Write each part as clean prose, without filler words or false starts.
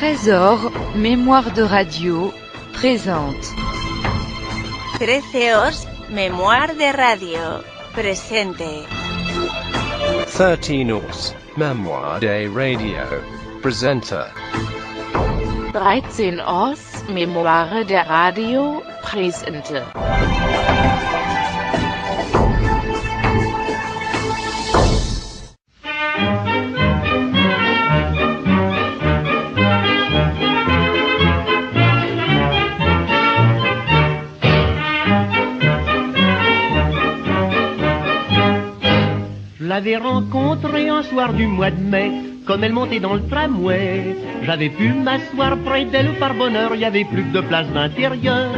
Trésor, mémoire de radio, présente. Treceos, mémoire de radio, presente. 13os, mémoire de radio, presenta. 13os, mémoire de radio, presente. Je l'avais rencontrée un soir du mois de mai, comme elle montait dans le tramway. J'avais pu m'asseoir près d'elle, par bonheur, il y avait plus que de place d'intérieur.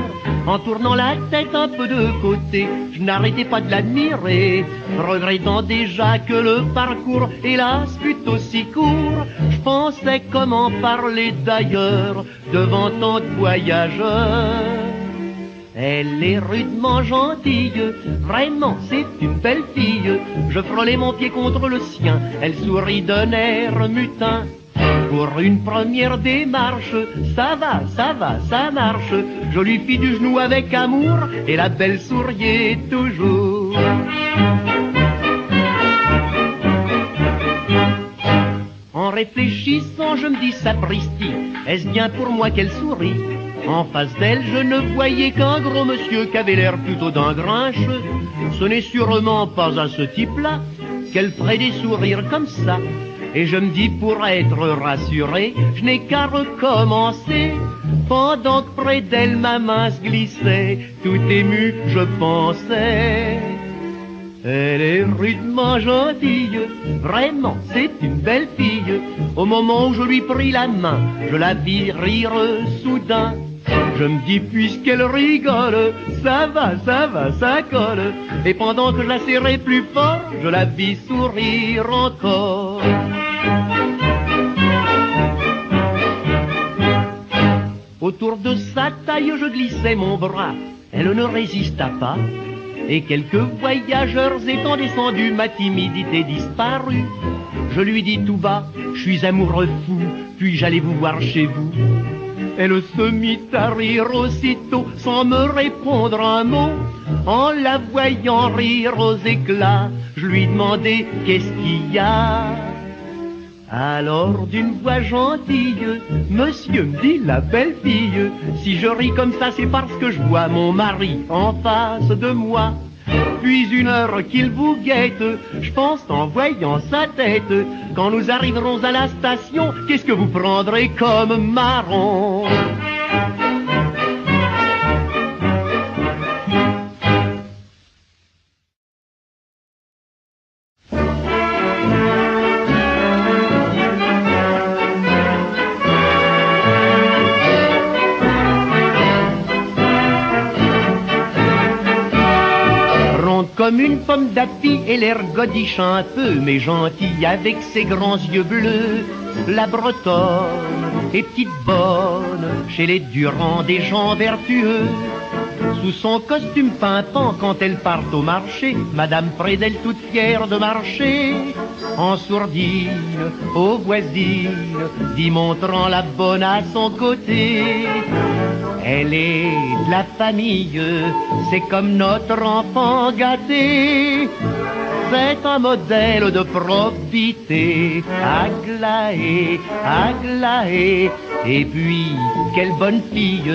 En tournant la tête un peu de côté, je n'arrêtais pas de l'admirer, regrettant déjà que le parcours, hélas, fut aussi court. Je pensais comment parler d'ailleurs devant tant de voyageurs. Elle est rudement gentille, vraiment c'est une belle fille. Je frôlais mon pied contre le sien, elle sourit d'un air mutin. Pour une première démarche, ça va, ça marche. Je lui fis du genou avec amour, et la belle souriait toujours. En réfléchissant, je me dis, sapristi, est-ce bien pour moi qu'elle sourit? En face d'elle, je ne voyais qu'un gros monsieur qui avait l'air plutôt d'un grinche. Ce n'est sûrement pas à ce type-là qu'elle ferait des sourires comme ça. Et je me dis, pour être rassuré, je n'ai qu'à recommencer. Pendant que près d'elle ma main se glissait, tout ému, je pensais. Elle est rudement gentille, vraiment, c'est une belle fille. Au moment où je lui pris la main, je la vis rire soudain. Je me dis, puisqu'elle rigole, ça va, ça colle. Et pendant que je la serrais plus fort, je la vis sourire encore. Autour de sa taille, je glissais mon bras. Elle ne résista pas. Et quelques voyageurs étant descendus, ma timidité disparut. Je lui dis tout bas, je suis amoureux fou, puis-je aller vous voir chez vous? Elle se mit à rire aussitôt, sans me répondre un mot. En la voyant rire aux éclats, je lui demandai qu'est-ce qu'il y a. Alors d'une voix gentille, monsieur me dit la belle fille, si je ris comme ça c'est parce que je vois mon mari en face de moi. Puis une heure qu'il vous guette, je pense en voyant sa tête, quand nous arriverons à la station, qu'est-ce que vous prendrez comme marron? Comme une pomme d'api et l'air godiche un peu, mais gentille avec ses grands yeux bleus. La Bretonne est petite bonne, chez les Durand des gens vertueux. Sous son costume pimpant quand elle part au marché, Madame près d'elle toute fière de marcher. En sourdine aux voisines, dit montrant la bonne à son côté. Elle est de la famille, c'est comme notre enfant gâté. C'est un modèle de probité, Aglaé, Aglaé. Et puis, quelle bonne fille,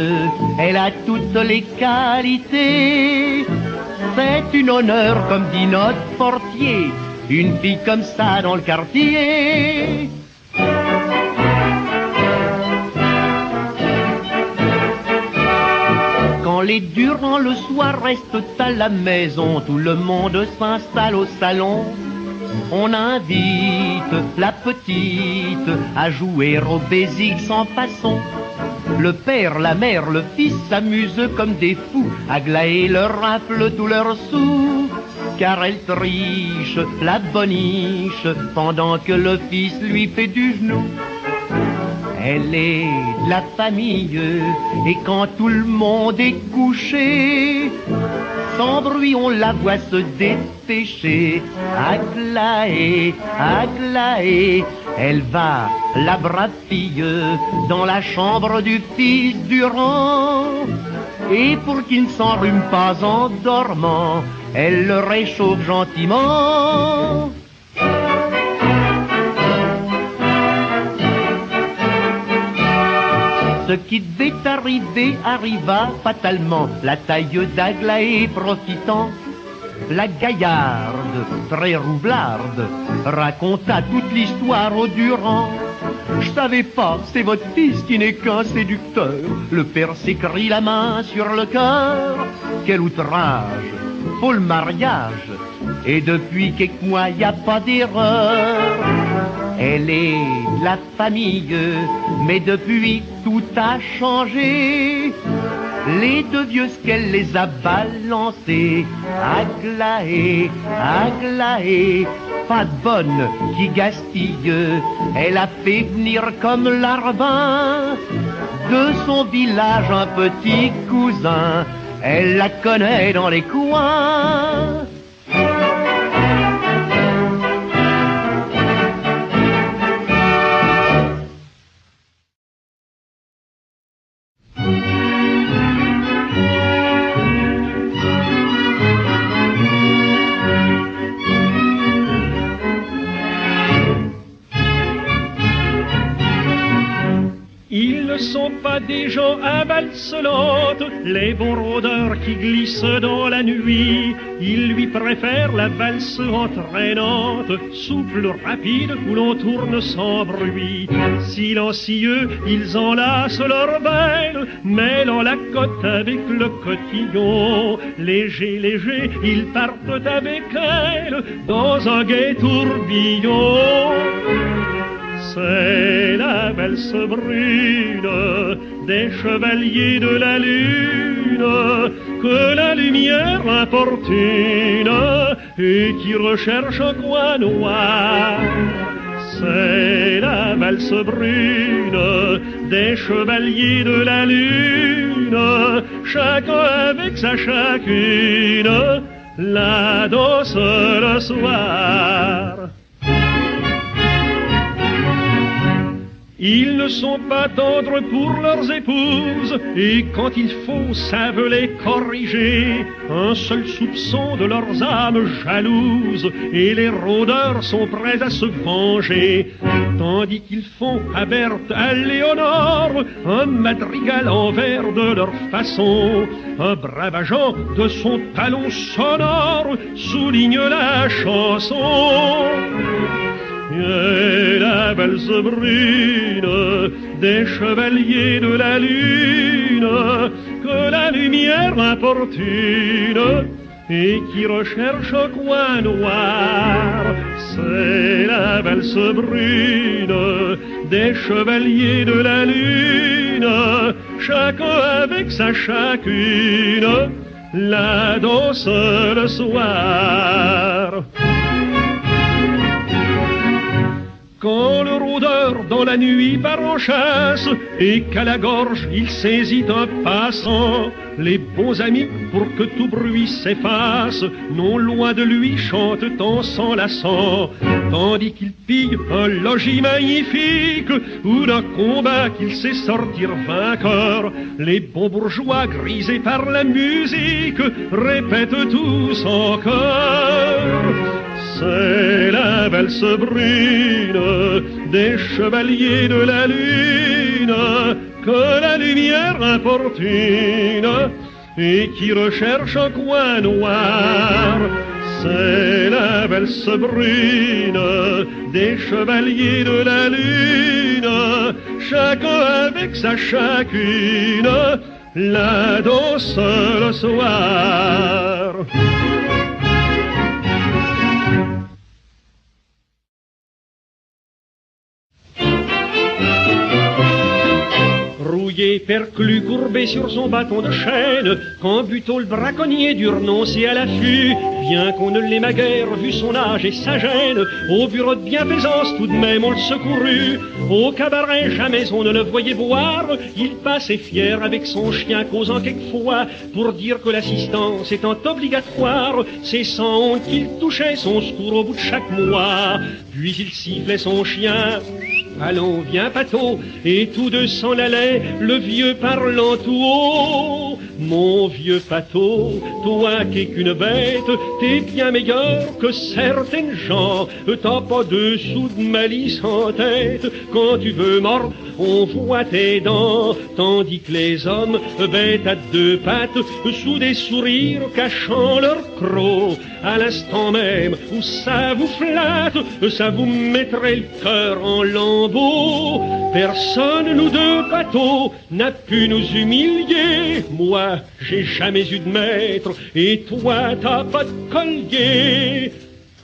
elle a toutes les qualités. C'est un honneur, comme dit notre portier, une fille comme ça dans le quartier. Quand les Durand le soir restent à la maison, tout le monde s'installe au salon. On invite la petite à jouer au bézique sans façon. Le père, la mère, le fils s'amusent comme des fous. Aglaé leur rafle tous leurs sous, car elle triche la boniche pendant que le fils lui fait du genou. Elle est de la famille, et quand tout le monde est couché, sans bruit on la voit se dépêcher. Aglaé, Aglaé, elle va, la brave fille, dans la chambre du fils du rang. Et pour qu'il ne s'enrhume pas en dormant, elle le réchauffe gentiment. Ce qui devait arriver arriva fatalement. La taille d'Aglaé profitant, la gaillarde, très roublarde, raconta toute l'histoire au Durand. Je savais pas, c'est votre fils qui n'est qu'un séducteur. Le père s'écrie la main sur le cœur. Quel outrage, faut le mariage. Et depuis quelques mois, y a pas d'erreur. Elle est de la famille, mais depuis tout a changé. Les deux vieux qu'elle les a balancés. Aglaé, Aglaé, pas de bonne qui gastille. Elle a fait venir comme l'arbin de son village un petit cousin. Elle la connaît dans les coins. Ne sont pas des gens avalselantes, les bons rôdeurs qui glissent dans la nuit. Ils lui préfèrent la valse entraînante, souple, rapide, où l'on tourne sans bruit. Silencieux, ils enlacent leur belle, mêlant la côte avec le cotillon. Léger, léger, ils partent avec elle dans un gai tourbillon. C'est la valse brune des chevaliers de la lune que la lumière importune et qui recherche un coin noir. C'est la valse brune des chevaliers de la lune, chacun avec sa chacune, la danse le soir. Ils ne sont pas tendres pour leurs épouses, et quand il faut, savent les corriger. Un seul soupçon de leurs âmes jalouses, et les rôdeurs sont prêts à se venger. Tandis qu'ils font à Berthe, à Léonore, un madrigal en vers de leur façon. Un brave agent de son talon sonore souligne la chanson. Et la valse brune des chevaliers de la lune que la lumière importune et qui recherche un coin noir. C'est la valse brune des chevaliers de la lune, chacun avec sa chacune, la danse le soir. Quand le rôdeur dans la nuit part en chasse et qu'à la gorge il saisit un passant, les bons amis, pour que tout bruit s'efface, non loin de lui chantent en s'enlaçant, tandis qu'il pille un logis magnifique ou d'un combat qu'il sait sortir vainqueur. Les bons bourgeois, grisés par la musique, répètent tous en chœur. C'est la valse brune des chevaliers de la lune que la lumière importune et qui recherche un coin noir. C'est la valse brune des chevaliers de la lune, chacun avec sa chacune, la danse le soir. souliers perclus courbés sur son bâton de chêne, quand Buteau le braconnier dut renoncer à l'affût, bien qu'on ne l'aimât guère vu son âge et sa gêne. Au bureau de bienfaisance tout de même on le secourut, au cabaret jamais on ne le voyait boire, il passait fier avec son chien causant quelquefois, pour dire que l'assistance étant obligatoire, c'est sans honte qu'il touchait son secours au bout de chaque mois. Puis il sifflait son chien, allons viens Pato, et tous deux s'en allaient, le vieux parlant tout haut. Mon vieux Pato, toi qui es qu'une bête, t'es bien meilleur que certaines gens, t'as pas deux sous de malice en tête, quand tu veux mordre, on voit tes dents, tandis que les hommes, bêtes à deux pattes, sous des sourires cachant leur croc, à l'instant même où ça vous flatte, ça vous mettrait le cœur en lambeaux. Personne, nous deux Pato, n'a pu nous humilier. Moi, j'ai jamais eu de maître, et toi, t'as pas de collier.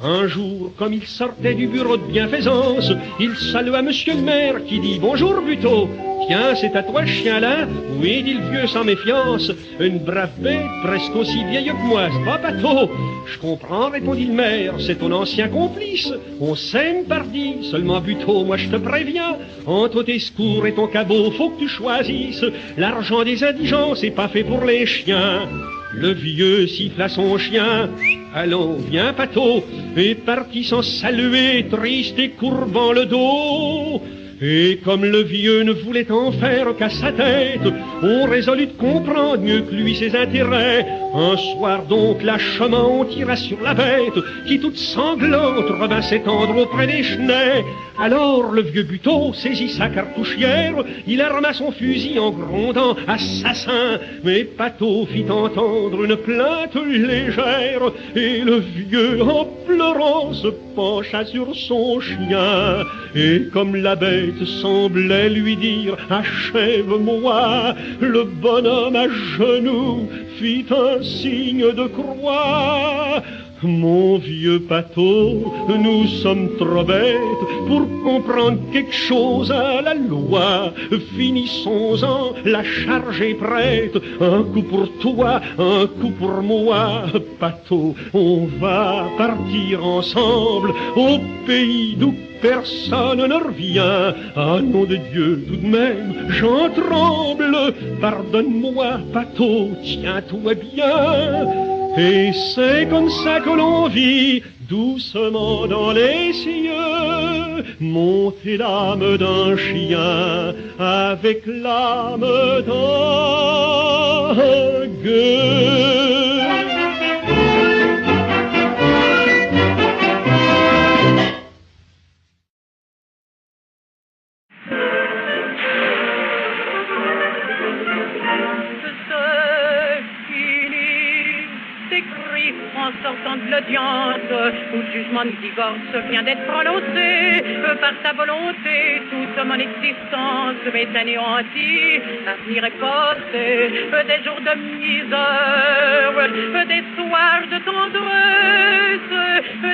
Un jour, comme il sortait du bureau de bienfaisance, il salua monsieur le maire qui dit « Bonjour Buteau, tiens, c'est à toi ce chien-là ?» « Oui, dit le vieux sans méfiance, une brave bête, presque aussi vieille que moi, c'est pas Pato. »« Je comprends, répondit le maire, c'est ton ancien complice. On s'aime, pardi, seulement Buteau, moi je te préviens, entre tes secours et ton cabot, faut que tu choisisses. L'argent des indigents, c'est pas fait pour les chiens. » Le vieux siffla son chien, « Allons, viens Pato !» et partit sans saluer, triste et courbant le dos. Et comme le vieux ne voulait en faire qu'à sa tête, on résolut de comprendre mieux que lui ses intérêts. Un soir donc, lâchement, on tira sur la bête, qui toute sanglante revint s'étendre auprès des chenets. Alors le vieux Buteau saisit sa cartouchière, il arma son fusil en grondant « Assassin !» Mais Pato fit entendre une plainte légère, et le vieux, en pleurant, se pencha sur son chien. Et comme la bête semblait lui dire « Achève-moi !» le bonhomme à genoux fit un signe de croix. Mon vieux Pato, nous sommes trop bêtes pour comprendre quelque chose à la loi. Finissons-en, la charge est prête. Un coup pour toi, un coup pour moi. Pato, on va partir ensemble au pays d'où personne ne revient. Ah nom de Dieu, tout de même, j'en tremble. Pardonne-moi, Pato, tiens-toi bien. Et c'est comme ça que l'on vit, doucement dans les cieux, monter l'âme d'un chien avec l'âme d'un gueux. En sortant de l'audience, où le jugement de divorce vient d'être prononcé, par ta volonté, toute mon existence m'est anéantie, l'avenir est passé, des jours de misère, des soirs de tendresse,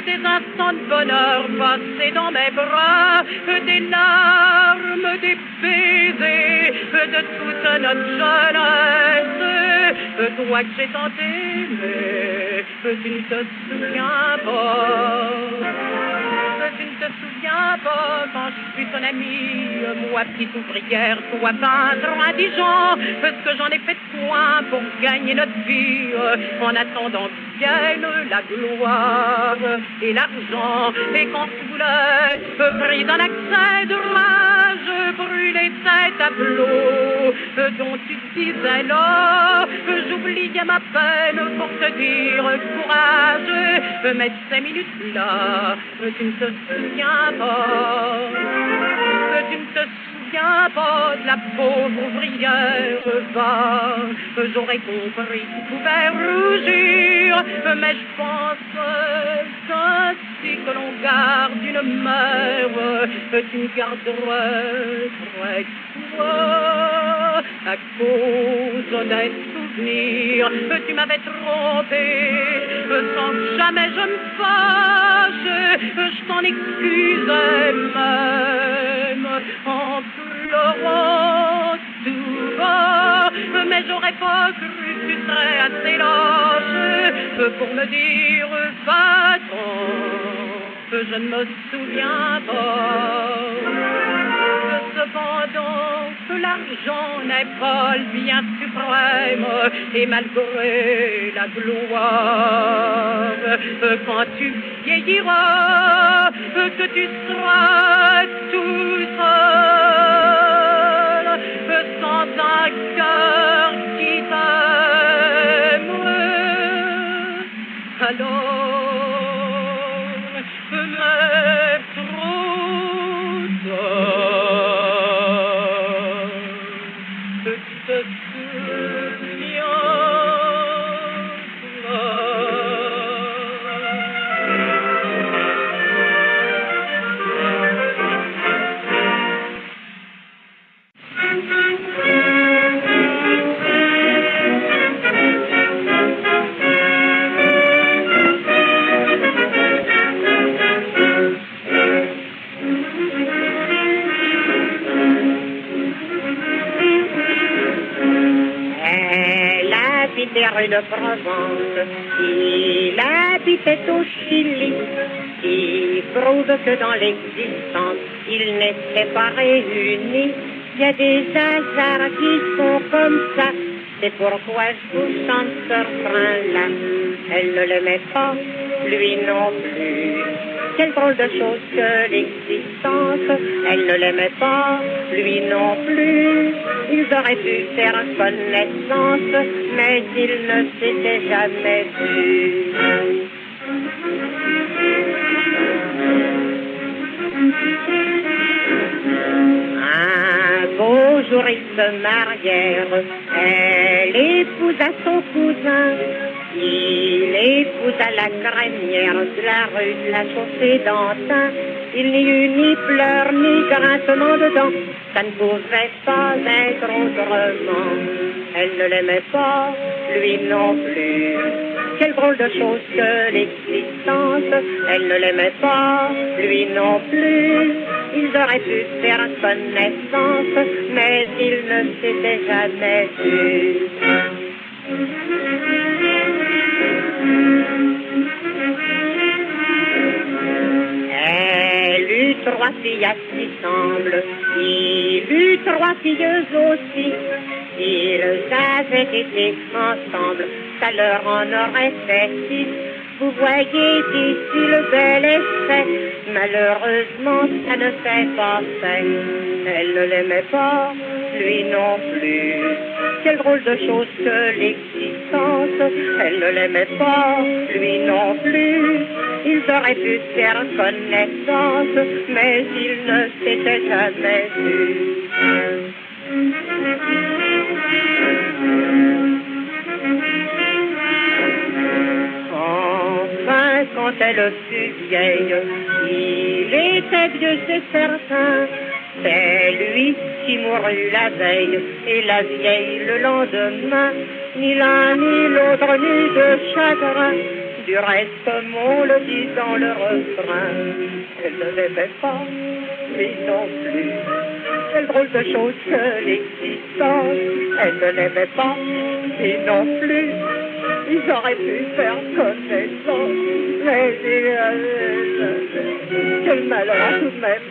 des instants de bonheur passés dans mes bras, des larmes, des baisers, de toute notre jeunesse, toi que j'ai tant aimé, tu ne te souviens pas. Tu ne te souviens pas quand je suis ton amie, moi petite ouvrière, toi peintre indigent, parce que j'en ai fait de soin pour gagner notre vie, en attendant que vienne la gloire et l'argent. Et quand tu voulais, pris d'un accès de rage, brûler ces tableaux dont tu disais là, j'oubliais ma peine pour te dire courage, mais ces minutes-là, tu ne te souviens pas, tu ne te souviens pas de la pauvre ouvrière. Va, j'aurais compris, tu pouvais rougir, mais je pense qu'ainsi que l'on garde une mère, tu me garderais près de toi à cause des souvenirs. Tu m'avais trompé sans que jamais je me fâche, je t'en excusais même en pleurant tout n'aurais pas cru que tu serais assez lâche pour me dire va-t'en, que je ne me souviens pas. Cependant que l'argent n'est pas le bien suprême, et malgré la gloire, quand tu vieilliras, que tu seras tout seul, sans un cœur qui t'aime, alors mais trop tard, te rue de Provence, il habitait au Chili, qui prouve que dans l'existence, ils n'étaient pas réunis. Il y a des hasards qui sont comme ça, c'est pourquoi je vous chante ce refrain-là. Elle ne l'aimait pas, lui non plus. Quelle drôle de chose que l'existence. Elle ne l'aimait pas, lui non plus. Ils auraient pu faire connaissance, mais ils ne s'étaient jamais vus. Un beau jour ils se marièrent, elle épousa son cousin. Il épousa la crémière de la rue de la Chaussée-d'Antin. Il n'y eut ni pleurs ni grincement de dents, ça ne pouvait pas être autrement. Elle ne l'aimait pas, lui non plus. Quelle drôle de chose que l'existence. Elle ne l'aimait pas, lui non plus. Ils auraient pu faire connaissance, mais ils ne s'étaient jamais vus. Elle eut 3 filles qui semblent, il eut 3 filleuses aussi. Ils avaient été ensemble, ça leur en aurait fait 6. Vous voyez d'ici le bel effet, malheureusement ça ne fait pas fait. Elle ne l'aimait pas, lui non plus. Quelle drôle de chose que l'existence. Elle ne l'aimait pas, lui non plus. Ils auraient pu faire connaissance, mais ils ne s'étaient jamais vus. Enfin, quand elle fut vieille, il était vieux, c'est certain. C'est lui qui mourut la veille et la vieille le lendemain. Ni l'un ni l'autre n'eut de chagrin. Du reste, on le dit dans le refrain. Elle ne l'aimait pas, lui non plus. Quelle drôle de chose que l'existence. Elle ne l'aimait pas, lui non plus. Ils auraient pu faire connaissance, mais quel malheur tout de même.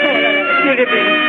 Oh là là, Dieu les bénisse.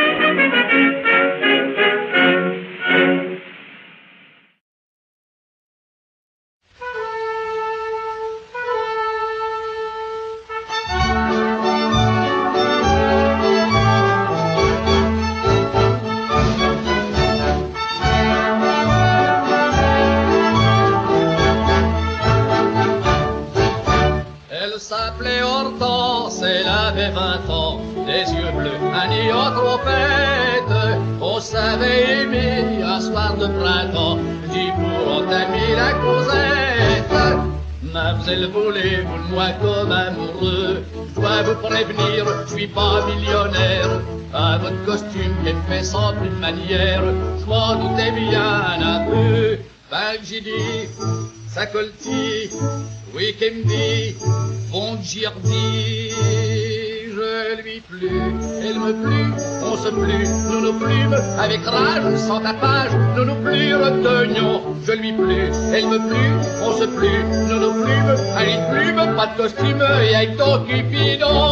S'appelait Hortense, elle avait 20 ans, des yeux bleus, un nid en trompette. On savait aimer un soir de printemps, dit pour entamer la causette. Mademoiselle, voulez-vous de moi comme amoureux? Je dois vous prévenir, je suis pas millionnaire. À votre costume qui est fait sans plus de manière, je m'en doutais bien un peu. Ben que j'ai dit, ça coltille, oui qu'elle me dit, bon Girdi, je je lui plus, elle me plut, on se plut, nous nous plûmes, avec rage, sans tapage, nous nous plus retenions, je lui plus, elle me plut, on se plut, nous nous plûmes, avec plume, pas de costume, et avec ton cupidon.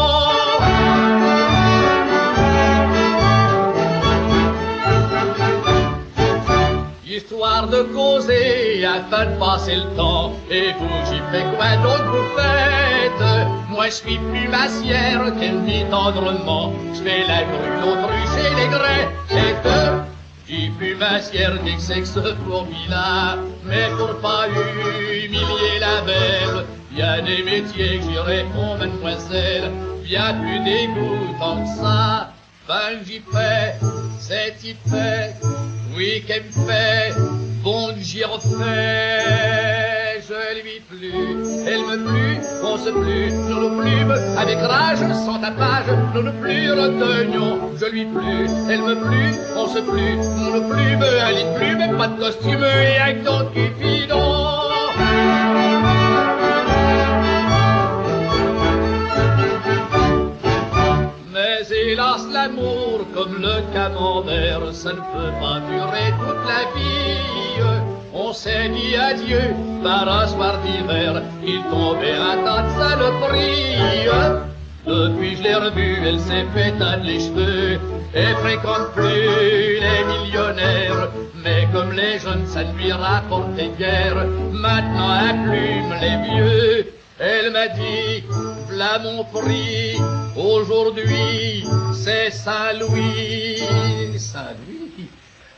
Histoire de causer afin de passer le temps. Et vous, j'y fais quoi donc vous faites? Moi, je suis plumassière qu'elle dit tendrement. Je fais la grue, l'autruche et les grettes. J'y plumassière dès que c'est que ce fourbi-là. Mais pour pas humilier la belle, y a des métiers que j'y réponds, mademoiselle, bien plus dégoûtant que ça. Ben j'y fais, c'est y fait. Oui, qu'elle me fait, bon que j'y refais, je lui plus, elle me plut, on se plut, nous nous plûmes, avec rage, sans tapage, nous nous plus retenions, je lui plus, elle me plut, on se plut, nous nous plûmes, elle y plume, pas de costume, et avec ton cupidon. Hélas, l'amour, comme le camembert, ça ne peut pas durer toute la vie. On s'est dit adieu par un soir d'hiver, il tombait un tas de saloperies. Depuis je l'ai revue, elle s'est fait teindre les cheveux et fréquente plus les millionnaires. Mais comme les jeunes, ça ne lui rapportait guère, maintenant elle plume les vieux. Elle m'a dit, v'là mon prix, aujourd'hui c'est Saint-Louis. Saint-Louis?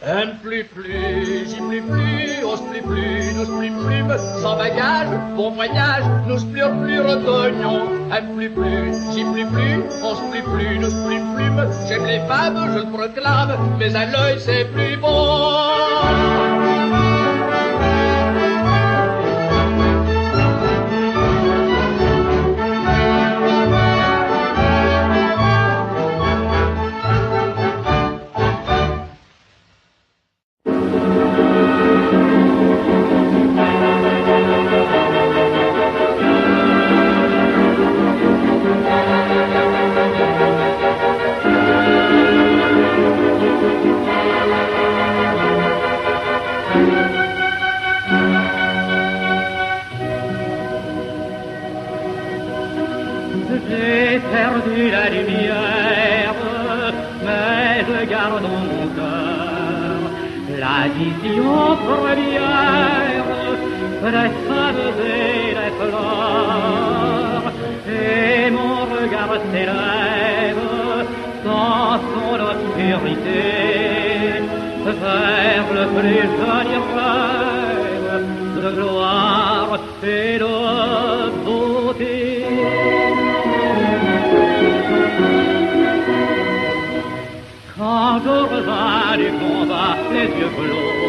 Elle me plut plus, j'y plus, on se plie plus, nous se plie plus, sans bagage, bon voyage, nous se plie plus, retognons. Elle me plie plus, j'y plus, on se plie plus, nous se plie plus, j'aime les femmes, je le proclame, mais à l'œil c'est plus bon. J'ai perdu la lumière, mais je garde dans mon cœur la vision première des femmes et des fleurs. Et mon regard s'élève dans son obscurité vers le plus joli rêve de gloire et de beauté. Quand je revins du combat, les yeux clos,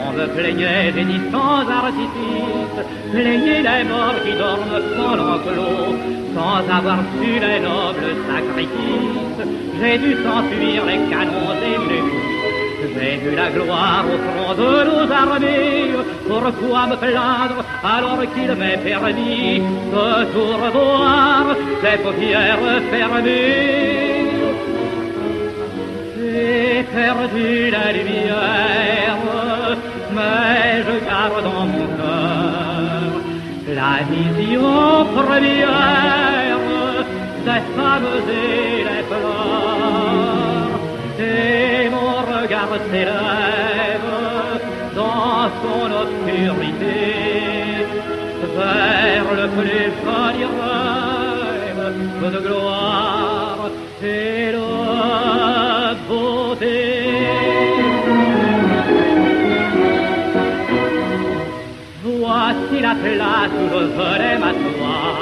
on me plaignait des nids sans artifice, plaignait les morts qui dorment sans l'enclos, sans avoir su les nobles sacrifices. J'ai dû s'enfuir les canons et les buts, j'ai vu la gloire au front de nos armées. Pourquoi me plaindre alors qu'il m'est permis de tout revoir, les paupières fermées? J'ai perdu la lumière, mais je garde dans mon cœur la vision première des femmes et des fleurs. Et mon regard s'élève dans son obscurité vers le plus joli rêve de gloire et de beauté. Voici la place où je venais m'asseoir,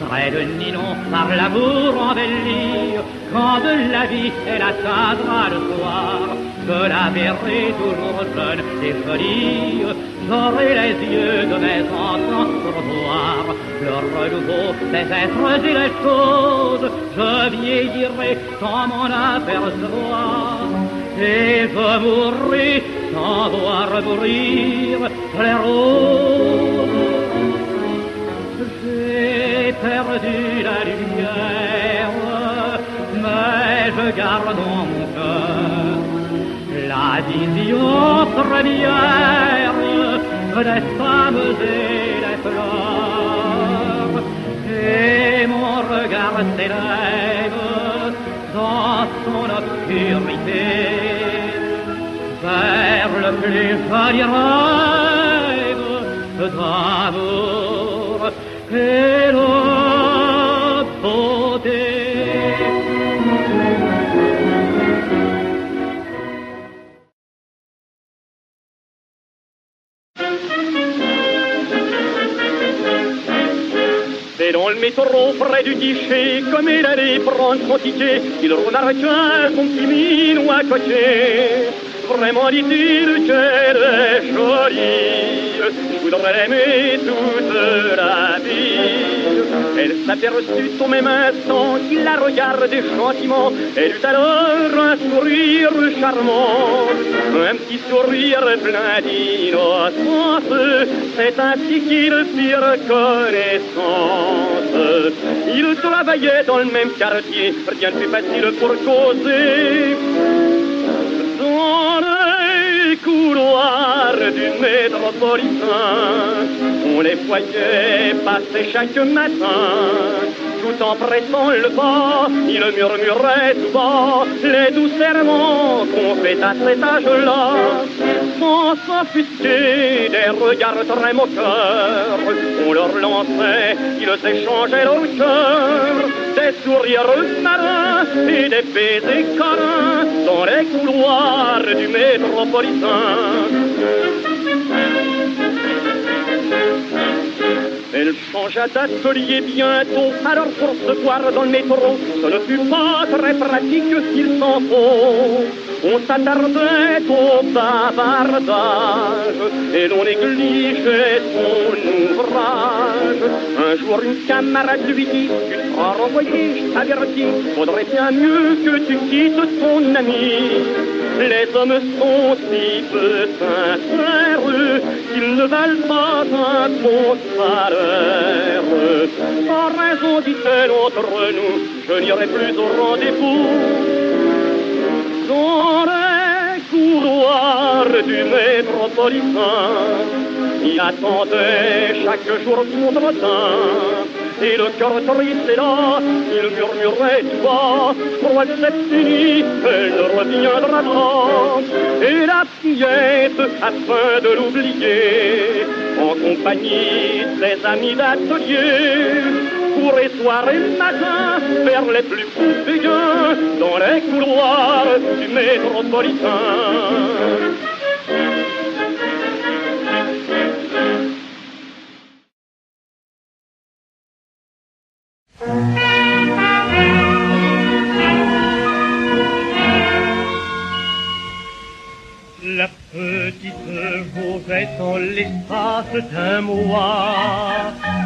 près de Ninon par l'amour embelli. Quand de la vie elle atteindra le soir, je la verrai toujours jeune et jolie. J'aurai les yeux de mes enfants pour voir le renouveau des êtres et des choses. Je vieillirai sans m'en apercevoir, et je mourrai sans voir mourir les roses. J'ai perdu la lumière, mais je garde dans mon cœur la vision première des femmes et des fleurs. Et mon regard s'élève dans son obscurité vers le plus joli rêve d'amour et de beauté. Et dans le métro, près du guichet, comme il allait prendre son ticket, il remarqua son petit minou à côté. Vraiment, dit-il, qu'elle est jolie, je voudrais l'aimer toute la vie. Elle s'aperçut au même instant qu'il la regardait gentiment. Elle eut alors un sourire charmant, un petit sourire plein d'innocence. C'est ainsi qu'ils firent connaissance. Ils travaillaient dans le même quartier, rien de plus facile pour causer. Dans les couloirs du métropolitain, on les voyait passer chaque matin. Tout en pressant le pas, il murmurait tout bas les doux serments qu'on fait à cet âge-là. Sans s'offusquer des regards très moqueurs, on leur lançait, ils échangeaient leur cœur. Des sourires marins et des baisers câlins dans les couloirs du métropolitain. Elle changea d'atelier bientôt, alors pour se voir dans le métro, ce ne fut pas très pratique s'il s'en faut. On s'attardait au bavardage et l'on négligeait son ouvrage. Un jour une camarade lui dit, tu seras renvoyé, je t'avertis, faudrait bien mieux que tu quittes ton ami. Les hommes sont si peu sincères qu'ils ne valent pas un bon salaire. En raison, dit-elle, entre nous, je n'irai plus au rendez-vous. Dans les couloirs du métropolitain, il attendait chaque jour son train. Et le cœur triste est là, il murmurait tout bas, crois que c'est fini, elle ne reviendra pas. Et la fillette, afin de l'oublier, en compagnie de ses amis d'atelier, courait soir et matin vers les plus fous béguins dans les couloirs du métropolitain. La petite Josette, en l'espace d'un mois,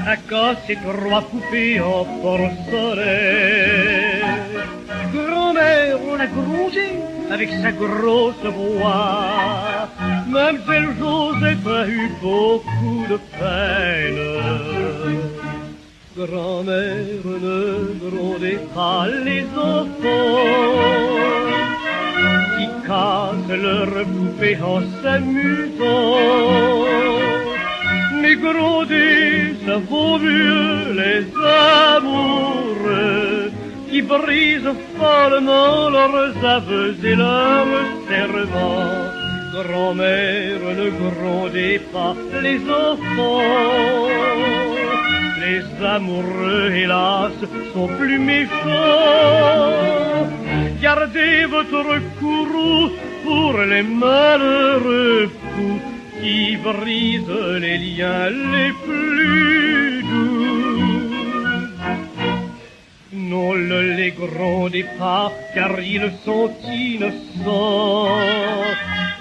a cassé 3 poupées en porcelaine. Grand-mère, on l'a grongée avec sa grosse voix. Mademoiselle Josette a eu beaucoup de peine. Grand-mère, ne grondez pas les enfants qui cassent leurs poupées en s'amusant. Mais gronder, ça vaut mieux les amoureux qui brisent follement leurs aveux et leurs serments. Grand-mère, ne grondez pas les enfants. Les amoureux, hélas, sont plus méchants. Gardez votre courroux pour les malheureux fous qui brisent les liens les plus doux. Non, ne les grondez pas, car ils sont innocents.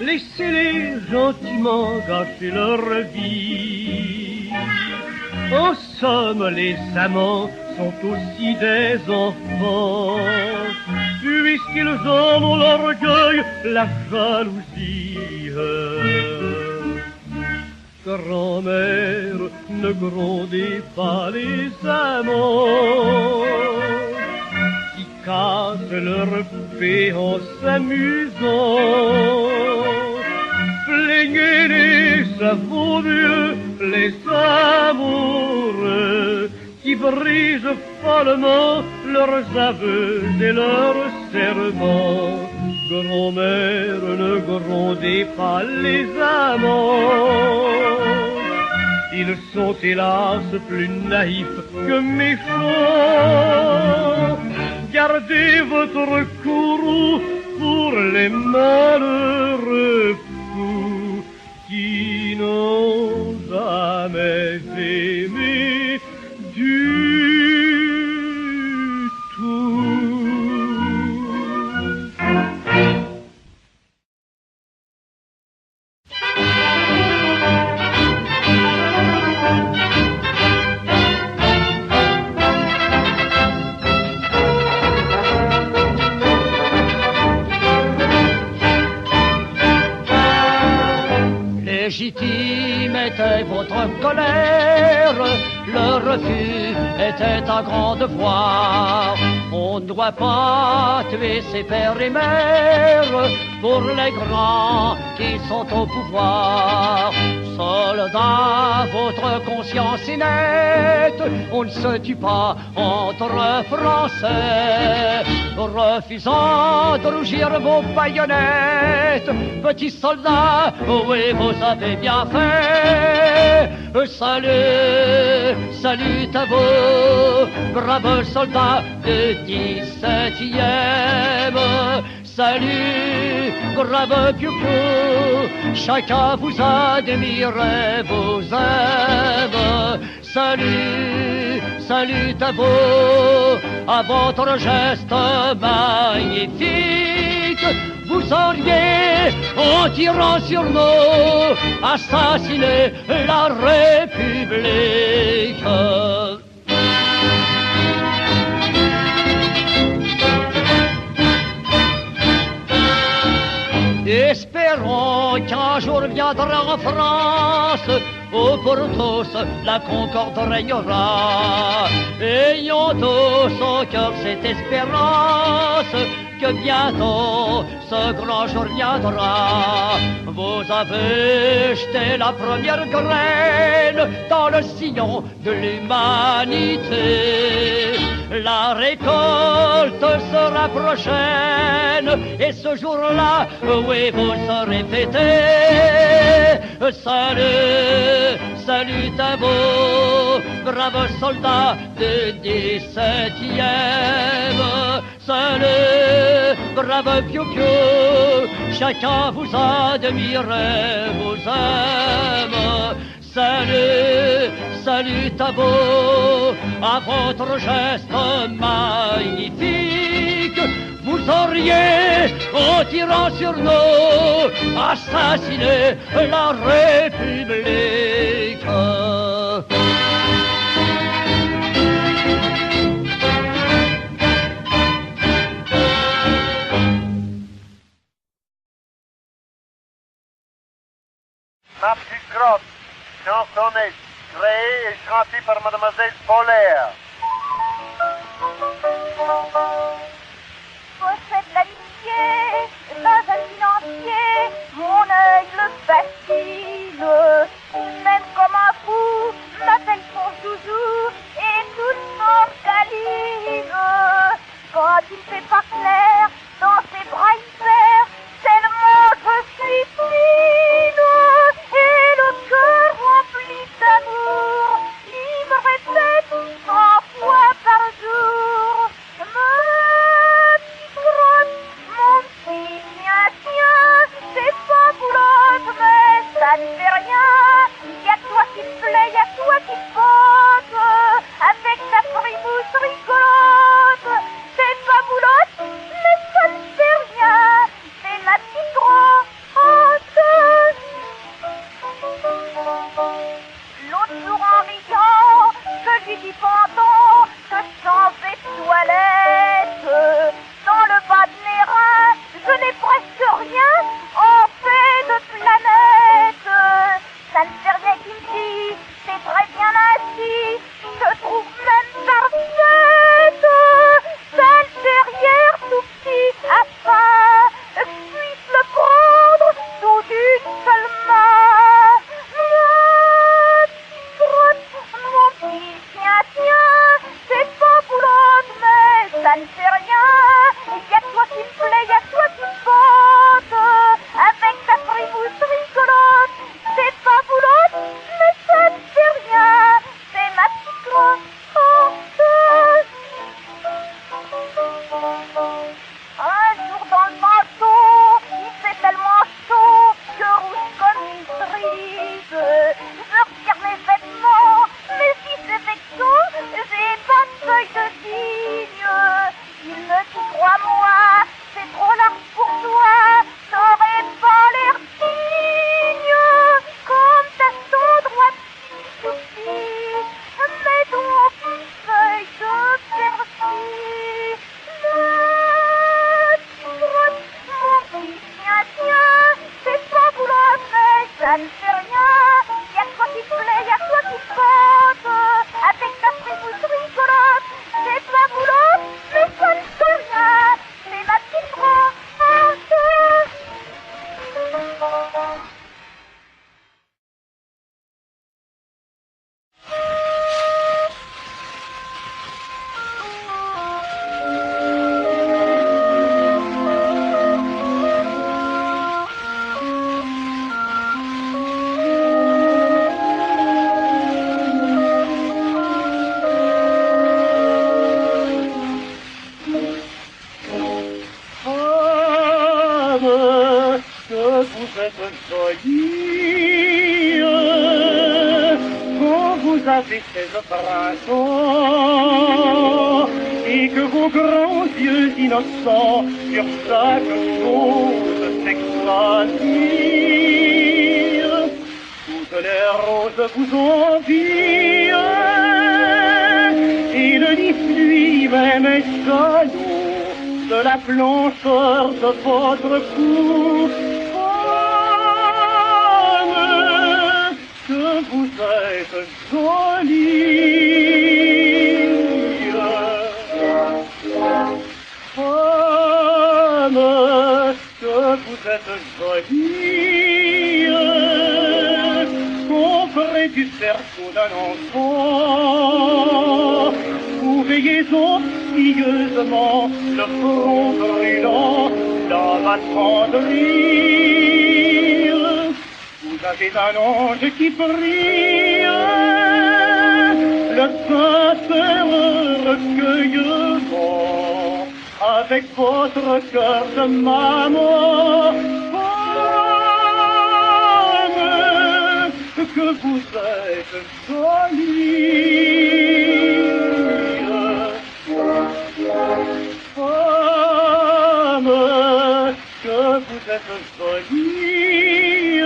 Laissez-les gentiment gâcher leur vie. En somme, les amants sont aussi des enfants, puisqu'ils en ont l'orgueil, la jalousie. Grand-mère, ne grondez pas les amants qui cassent leur paix en s'amusant. Plaignez les savants vieux, les amoureux, qui brisent follement leurs aveux et leurs serments. Grand-mère, ne grondez pas les amants. Ils sont hélas plus naïfs que méchants. Gardez votre courroux pour les malheureux fous qui n'ont jamais aimé du tout. Légitime était votre colère, le refus était un grand devoir. On ne doit pas tuer ses pères et mères pour les grands qui sont au pouvoir. Soldats, votre conscience est nette, on ne se tue pas entre Français. Refusant de rougir vos baïonnettes, petits soldats, oui, vous avez bien fait. Salut, salut à vous, braves soldats de 17e. Salut, brave piou-piou, chacun vous admire et vous aime. Salut, salut à vous, à votre geste magnifique. Vous auriez, en tirant sur nous, assassiné la République. Espérons qu'un jour viendra en France où pour tous la concorde régnera. Ayons tous au cœur cette espérance que bientôt ce grand jour viendra. Vous avez jeté la première graine dans le sillon de l'humanité. La récolte sera prochaine et ce jour-là, oui, vous serez fêtés. Salut, salut à vous, braves soldats de 17e. Salut, brave piou-piou, chacun vous admire et vous aime. Salut, salut à vous, à votre geste magnifique. Vous auriez, en tirant sur nous, assassiné la République. Ma plus grosse chansonnette, créée et chantée par Mademoiselle Polaire. Possède l'amitié dans un financier, mon œil le fascine. Il m'aime comme un fou, m'appelle son joujou et tout son câline. Quand il fait pas clair, dans ses bras il perd, tellement je suis fine. Et le cœur rempli d'amour, il me répète sans femme, que vous êtes jolie, quand vous avez 16 printemps, et que vos grands yeux innocents sur chaque chose s'extravirent. Toutes les roses vous envient, et le lys lui-même est jaloux de la blancheur de votre cou. Femme, que vous êtes jolie. Femme, que vous êtes jolie. Près du cerceau d'un enfant, vous veillez obstieusement le front brûlant dans ma tendrille. Vous avez un ange qui brille, le sincère recueillement, avec votre cœur de maman. Que vous êtes jolie, femme, que vous êtes jolie,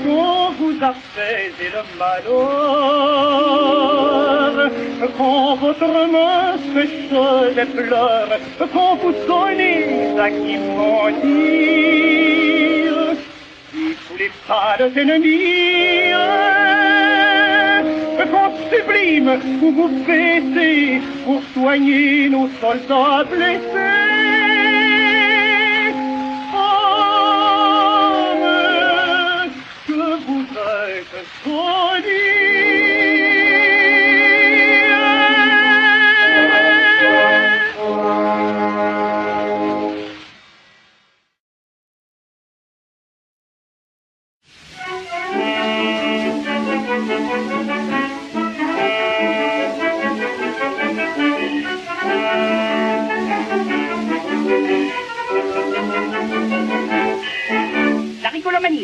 quand vous apaisez le malheur, quand votre main sèche les pleurs, quand vous donnez à qui mentir, tous les pâles ennemis, quand sublime vous vous baissez pour soigner nos soldats blessés. Femme, que vous êtes jolie.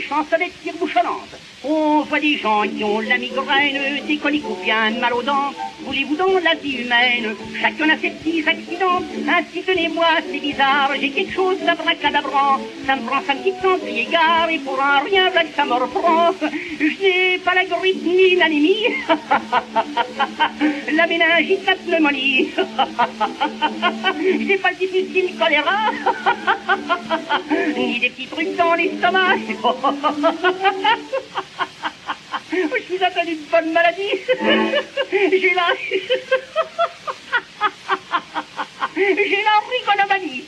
Chansonnette tire-bouchonnante. On voit des gens qui ont la migraine, des coliques ou bien mal aux dents. Voulez-vous dans la vie humaine, chacun a ses petits accidents. Ainsi tenez-moi, c'est bizarre, j'ai quelque chose d'abracadabrant. Ça me prend 5 petites sans égard, et pour un rien, voilà que ça me reprend. Je n'ai pas la grippe ni l'anémie, la méningite, la pneumonie. Je n'ai pas le difficile choléra, ni des petits trucs dans l'estomac. Je suis atteint d'une bonne maladie. J'ai la rigonomanie.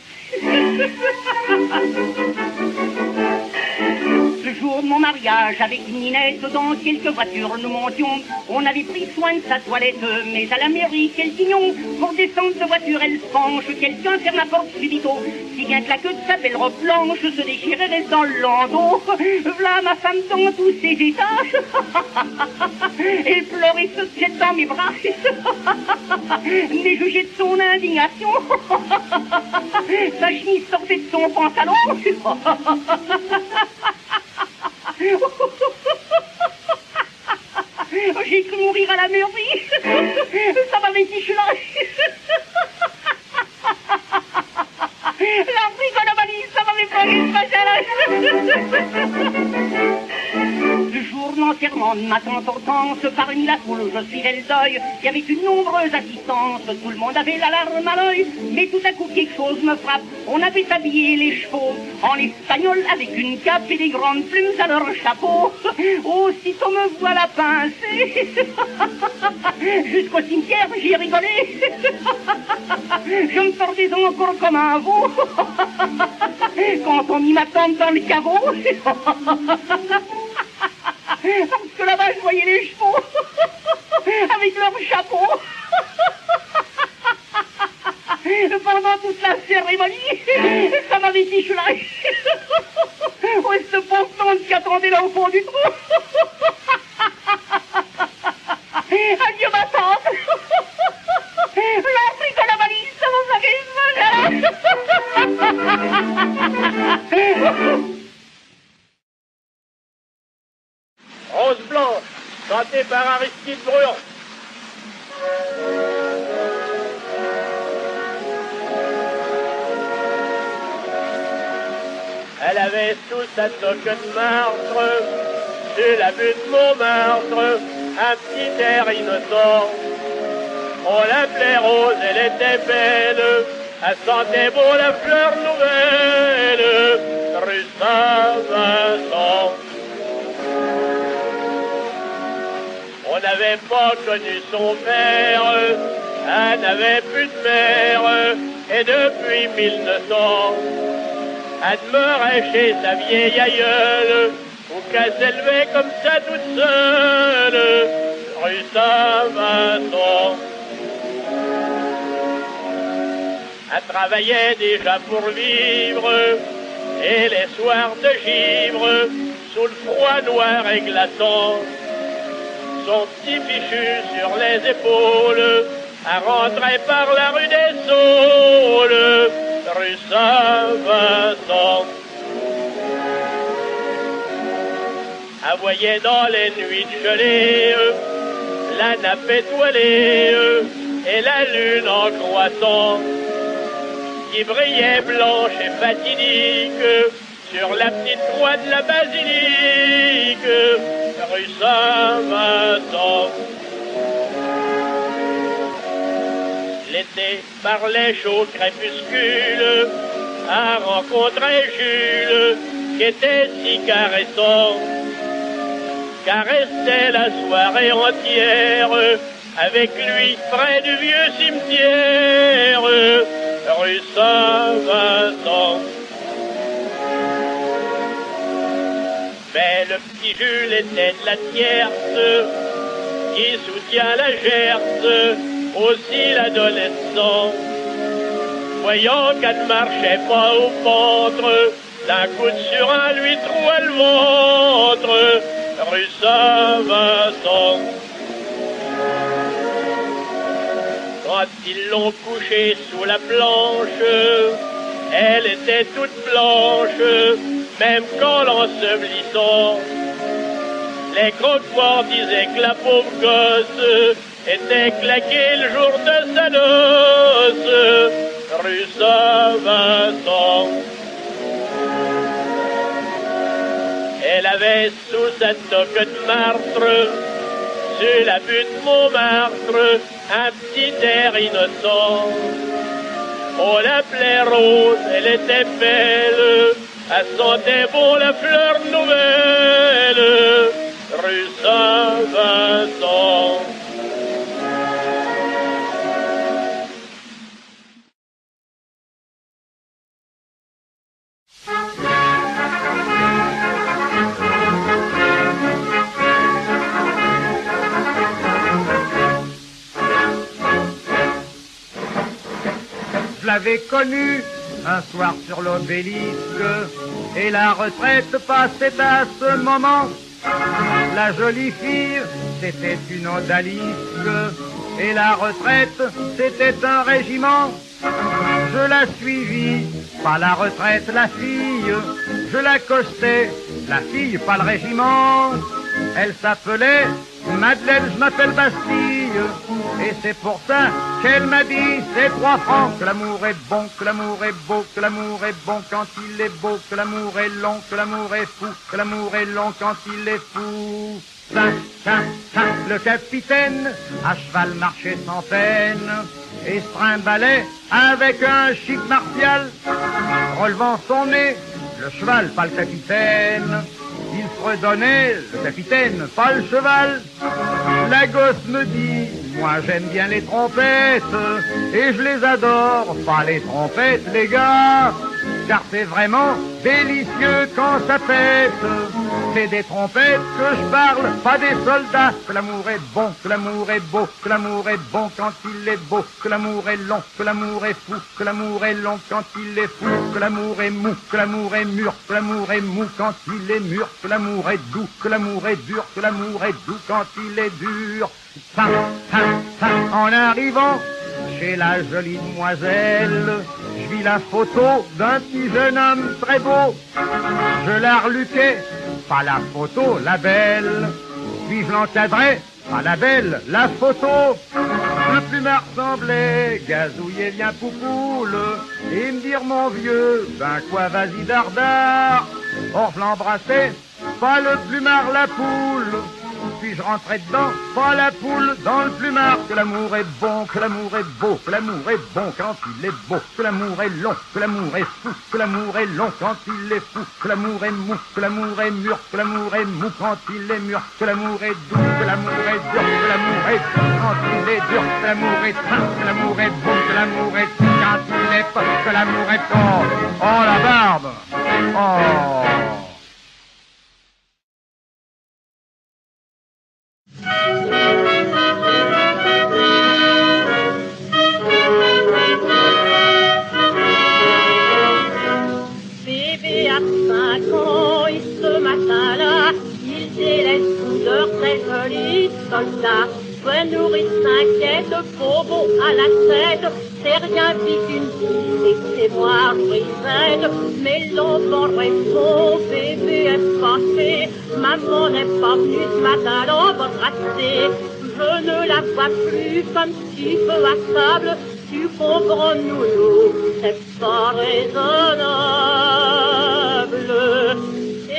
Le jour de mon mariage avec Ninette, dans quelques voitures nous montions. On avait pris soin de sa toilette, mais à la mairie, quel guignon. Pour descendre de voiture, elle se penche, quelqu'un ferme la porte subito. Si bien que la queue de sa belle robe blanche se déchirait reste dans le landau. V'là ma femme dans tous ses états. Elle pleurait, se jette dans mes bras. Mais jugé de son indignation. Sa chemise sortait de son pantalon. J'ai cru mourir à la mairie. Ça m'avait dit, je suis là. La rigonomanie, ça m'avait pas dit le jour de l'enterrement de ma tante Hortense, parmi la foule, je suivais le deuil. Il y avait une nombreuse assistance, tout le monde avait l'alarme à l'œil. Mais tout à coup, quelque chose me frappe. On avait habillé les chevaux en espagnol avec une cape et des grandes plumes à leur chapeau. Aussitôt me voilà pincé. Jusqu'au cimetière, j'y ai rigolé. Je me tordais encore comme un veau quand on mit ma tante dans le caveau. Parce que là-bas, je voyais les chevaux avec leur chapeau. Pendant toute la cérémonie, ça m'avait dit, je suis là. Oh, ce pauvre tante qui attendait là au fond du trou. Adieu ma tante. L'Afrique de la valise, ça m'a fait mal. chanté par Aristide Bruand. Elle avait sous sa toque de martre, sur la butte Montmartre, un petit air innocent. On l'appelait Rose, elle était belle, elle sentait bon la fleur nouvelle, rue Saint-Vincent. On n'avait pas connu son père, elle n'avait plus de mère, et depuis 1900, elle demeurait chez sa vieille aïeule, où qu'elle s'élevait comme ça toute seule, rue Saint-Vincent. Elle travaillait déjà pour vivre, et les soirs de givre, sous le froid noir et glaçant, son petit fichu sur les épaules, elle rentrait par la rue des Saules, rue Saint-Vincent. Elle voyait dans les nuits de gelée la nappe étoilée et la lune en croissant qui brillait blanche et fatidique sur la petite croix de la basilique, rue Saint-Vincent. L'été parlait chaud crépuscule, a rencontré Jules qui était si caressant, caressait la soirée entière avec lui près du vieux cimetière, rue Saint-Vincent. Mais le petit Jules était de la tierce qui soutient la Gers, aussi l'adolescent. Voyant qu'elle ne marchait pas au ventre, d'un coup de surin lui trouait le ventre, rue Saint-Vincent. Quand ils l'ont couchée sous la planche, elle était toute blanche, même qu'en l'ensevelissant, les croque-morts disaient que la pauvre gosse était claquée le jour de sa noce, rue Saint-Vincent. Elle avait sous sa toque de martre, sur la butte Montmartre, un petit air innocent. On l'appelait Rose, elle était belle, elle sentait bon la fleur nouvelle, rue Saint-Vincent. Je l'avais connue un soir sur l'obélisque, et la retraite passait à ce moment. La jolie fille, c'était une odalisque, et la retraite, c'était un régiment. Je la suivis, pas la retraite, la fille. Je l'accostais, la fille, pas le régiment. Elle s'appelait Madeleine, je m'appelle Bastille. Et c'est pour ça qu'elle m'a dit, c'est 3 francs, que l'amour est bon, que l'amour est beau, que l'amour est bon quand il est beau, que l'amour est long, que l'amour est fou, que l'amour est long quand il est fou. Le capitaine, à cheval marchait sans peine, et se trimbalait avec un chic martial, relevant son nez, le cheval, pas le capitaine. Il fredonnait, le capitaine, pas le cheval. La gosse me dit, moi j'aime bien les trompettes, et je les adore, pas les trompettes les gars, car c'est vraiment délicieux quand ça pète. C'est des trompettes que je parle, pas des soldats. Que l'amour est bon, que l'amour est beau, que l'amour est bon quand il est beau, que l'amour est long, que l'amour est fou, que l'amour est long quand il est fou, que l'amour est mou, que l'amour est mûr, que l'amour est mou quand il est mûr, que l'amour est doux, que l'amour est dur, que l'amour est doux quand il est dur. En arrivant chez la jolie demoiselle, je vis la photo d'un petit jeune homme très beau. Je la reluquais, pas la photo, la belle. puis je l'encadrai, à la belle, la photo. Le plumard semblait gazouiller bien poupoule et me dire mon vieux, ben quoi vas-y dardard. Or je l'embrassais, pas le plumard, la poule. Puis je rentrais dedans, pas la poule dans le plumard. Que l'amour est bon, que l'amour est beau, que l'amour est bon quand il est beau, que l'amour est long, que l'amour est fou, que l'amour est long quand il est fou, que l'amour est mou, que l'amour est mûr, que l'amour est mou quand il est mûr, que l'amour est doux, que l'amour est dur, que l'amour est doux quand il est dur, que l'amour est fin, que l'amour est bon, que l'amour est fin quand il est pas, que l'amour est oh la barbe, oh. Bébé a 5 ans et ce matin-là, il délaisse tout leur très joli soldat. Soit nourrice s'inquiète, bobo à la tête, c'est rien vit qu'une fille et c'est moi brisette. Mais l'enfant répond, bébé est passé, maman n'est pas venue ce matin l'embrasser. Je ne la vois plus comme si peu à table, tu comprends nous, c'est pas raisonnable.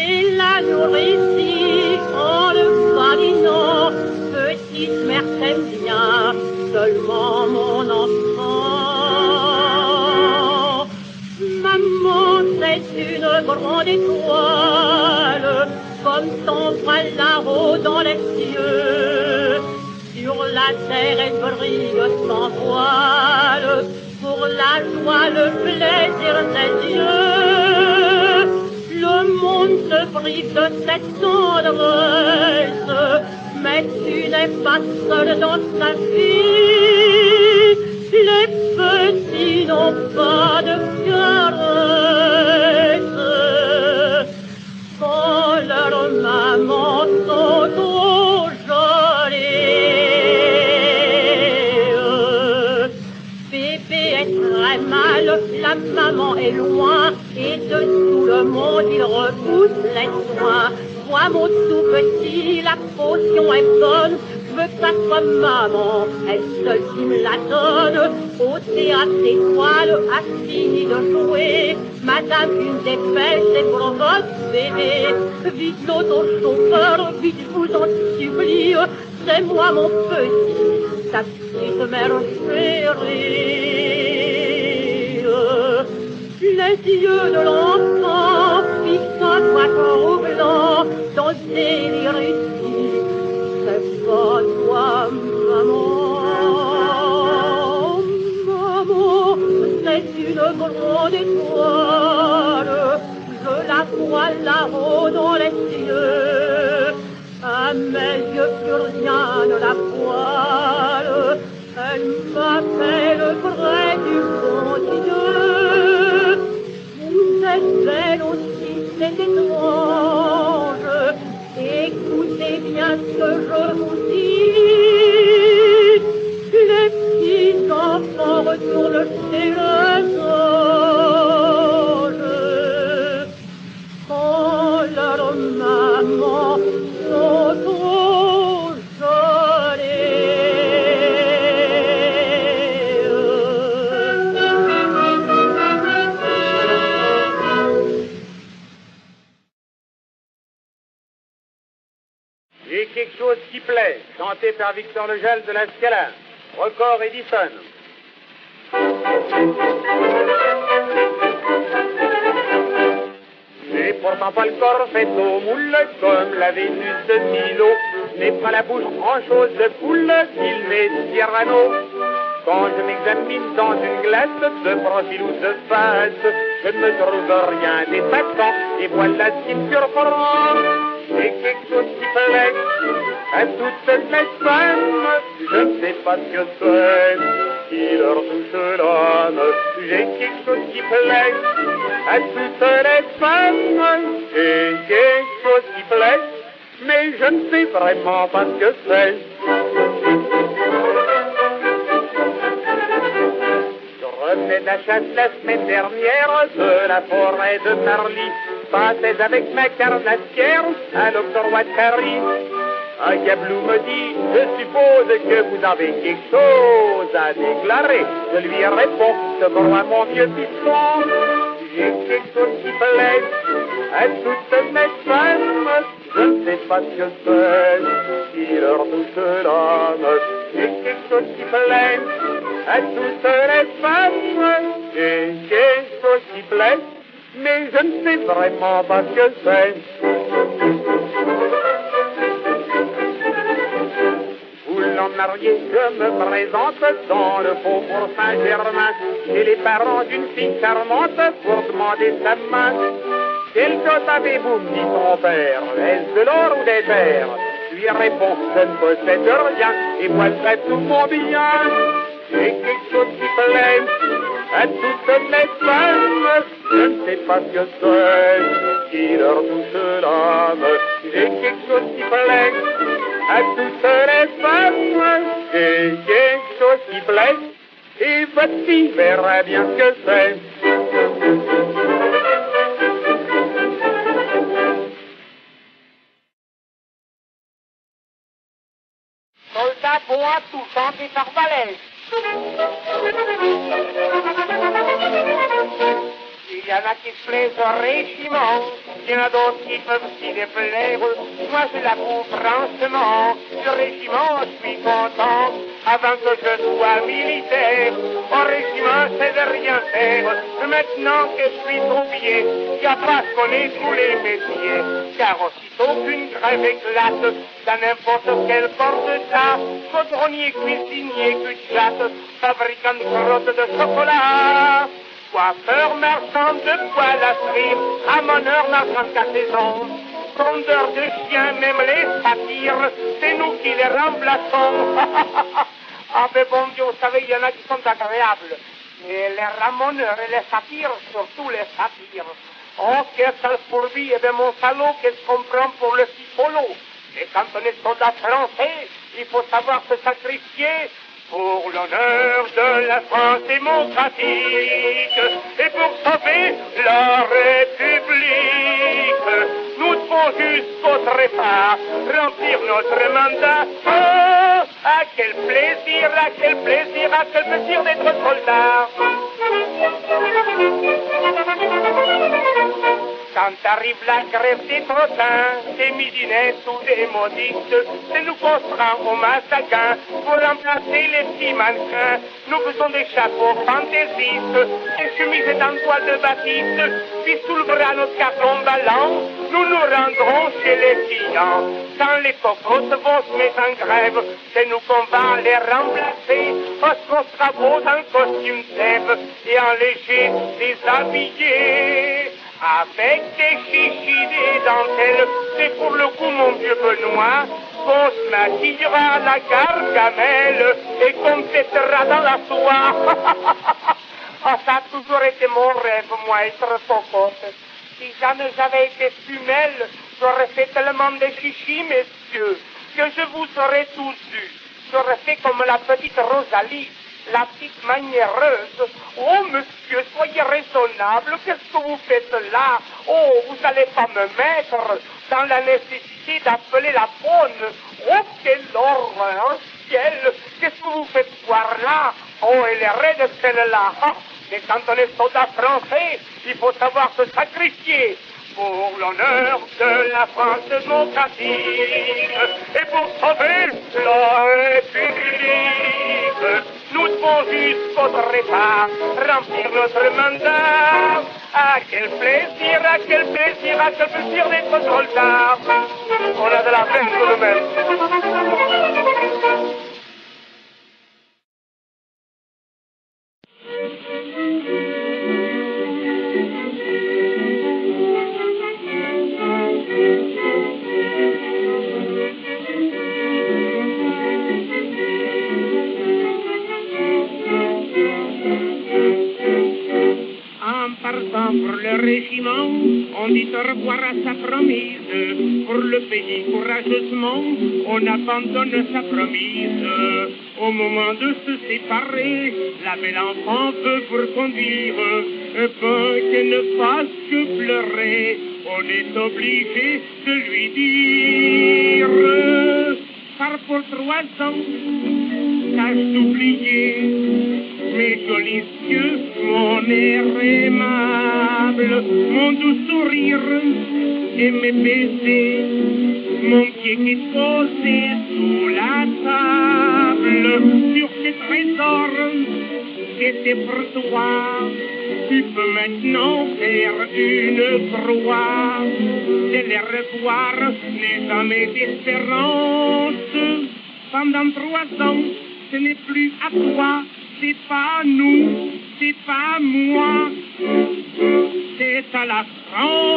Et la nourrice dit en le badinant, petite mère t'aime bien, seulement mon enfant. Maman, c'est une grande étoile, comme t'envoie là-haut dans les cieux. Sur la terre elle brille sans voile, pour la joie, le plaisir des yeux. Le monde se prive de cette tendresse, mais tu n'es pas seul dans ta vie. Les petits n'ont pas de caresse, quand leurs mamans sont trop jolies. Bébé est très mal, la maman est loin, et de tout le monde il repousse les soins. Toi mon tout petit, la potion est bonne, je veux que ça soit maman, elle seule qui me la donne. Au théâtre d'étoiles a fini de jouer, madame une dépêche c'est pour votre bébé. Vite l'auto-chauffeur, vite je vous en supplie, c'est moi mon petit, ta petite mère chérie. Les yeux de l'enfant fixent un toit troublant dans le délire ici. C'est pas toi, maman. Maman, c'est une grande étoile. Je la vois là-haut dans les cieux. À mes yeux, plus rien ne la voile. Elle m'appelle près du bon Dieu. Vous êtes belle aussi, c'est étrange. Écoutez bien ce que je vous dis. Les petits enfants retournent chez leurs anges, quand leur maman sont trop jolies. Et quelque chose qui plaît, chanté par Victor Legel de la Scala, Record Edison. J'ai pourtant pas le corps fait au moule comme la Vénus de Milo, n'est pas la bouche en chose de poule qu'il met Cyrano. Quand je m'examine dans une glace, de profil ou de face, je ne me trouve rien d'épatant, et voilà ce qui me surprend. C'est quelque chose qui plaît à toutes les femmes, je ne sais pas ce que c'est qui leur touche l'âme. J'ai quelque chose qui plaît à toutes les femmes, j'ai quelque chose qui plaît, mais je ne sais vraiment pas ce que c'est. Je revenais de la chasse la semaine dernière de la forêt de Marly, passais avec ma carnassière à l'octroi de Paris. Un gablou me dit, je suppose que vous avez quelque chose à déclarer. Je lui réponds, devant mon vieux piston, j'ai quelque chose qui plaît à toutes mes femmes. Je ne sais pas ce que c'est qui leur touche l'âme. J'ai quelque chose qui plaît à toutes les femmes. J'ai quelque chose qui plaît, mais je ne sais vraiment pas ce que c'est. Voulant marier, je me présente dans le faubourg Saint-Germain chez les parents d'une fille charmante pour demander sa main. Quel dot avez-vous, dit son père? Est-ce de l'or ou des terres? Je lui réponds, je ne possède rien et moi serai tout mon bien. J'ai quelque chose qui plaît à toutes les femmes. Je ne sais pas ce que c'est qui leur touche l'âme. J'ai quelque chose qui plaît à toutes les femmes. J'ai quelque chose qui plaît et votre fille verra bien ce que c'est. Soldat bois touchant des arbalètes. Il y en a qui se plaisent au régiment, il y en a d'autres qui peuvent s'y déplaire. Moi je l'avoue franchement, le régiment je suis content, avant que je sois militaire. Au régiment c'est de rien faire, maintenant que je suis troupier, il n'y a pas ce qu'on est tous les métiers. Car aussitôt qu'une grève éclate, dans n'importe quel corps de tas, chaudronnier, cuisinier, cuchatte, fabricant de grottes de chocolat, coiffeur, marchand de poils à frire, ramoneur, marchand qu'à saison, tondeur de chiens, même les satyres, c'est nous qui les remplaçons. Ah mais bon Dieu, vous savez, il y en a qui sont agréables, et les ramoneurs et les satyres, surtout les satyres. Oh, quelle sale fourbi, et bien mon salaud, qu'est-ce qu'on prend pour le pipolo? Et quand on est soldat français, il faut savoir se sacrifier pour l'honneur de la France démocratique et pour sauver la République. Nous devons jusqu'au trépas remplir notre mandat. Oh, à quel plaisir, à quel plaisir, à quel plaisir d'être soldat. Quand arrive la grève des trottins, des midinettes ou des modites, c'est nous qu'on se rend au massacre pour remplacer les petits mannequins. Nous faisons des chapeaux fantaisistes, des chemises en toile de batiste, puis sous le bras notre carton ballant, nous nous rendrons chez les clients. Quand les cocottes vont se mettre en grève, c'est nous qu'on va les remplacer, parce qu'on sera beau dans le costume d'Ève et en léger déshabillé. Avec des chichis, des dentelles, c'est pour le coup, mon vieux Benoît, qu'on se maquillera à la gargamelle et qu'on pètera dans la soie. Oh, ça a toujours été mon rêve, moi, être cocotte. Si jamais j'avais été femelle, j'aurais fait tellement de chichis, messieurs, que je vous aurais tous eu. J'aurais fait comme la petite Rosalie, la petite maniéreuse. Oh, monsieur, soyez raisonnable, qu'est-ce que vous faites là? Oh, vous n'allez pas me mettre dans la nécessité d'appeler la bonne. Oh, quelle horreur, ciel, qu'est-ce que vous faites voir là? Oh, elle est raide celle-là. Mais quand on est soldat français, il faut savoir se sacrifier pour l'honneur de la France démocratique et pour sauver la République. Nous devons jusqu'au trépas remplir notre mandat. Ah, quel plaisir, ah, quel plaisir, ah, quel plaisir d'être soldat. On a de la peine tout de même. Pour le régiment, on dit au revoir à sa promise. Pour le pays, courageusement, on abandonne sa promise. Au moment de se séparer, la belle enfant veut pour conduire, qu'elle ne fasse que pleurer. On est obligé de lui dire pars pour 3 ans. Tâche d'oublier mes jolis yeux, mon air aimable, mon doux sourire et mes baisers, mon pied qui est posé sous la table, sur ces trésors c'était pour toi. Tu peux maintenant faire une croix, c'est les revoir, les jamais d'espérance. Pendant 3 ans, ce n'est plus à toi, c'est pas à nous, c'est pas à moi, c'est à la France.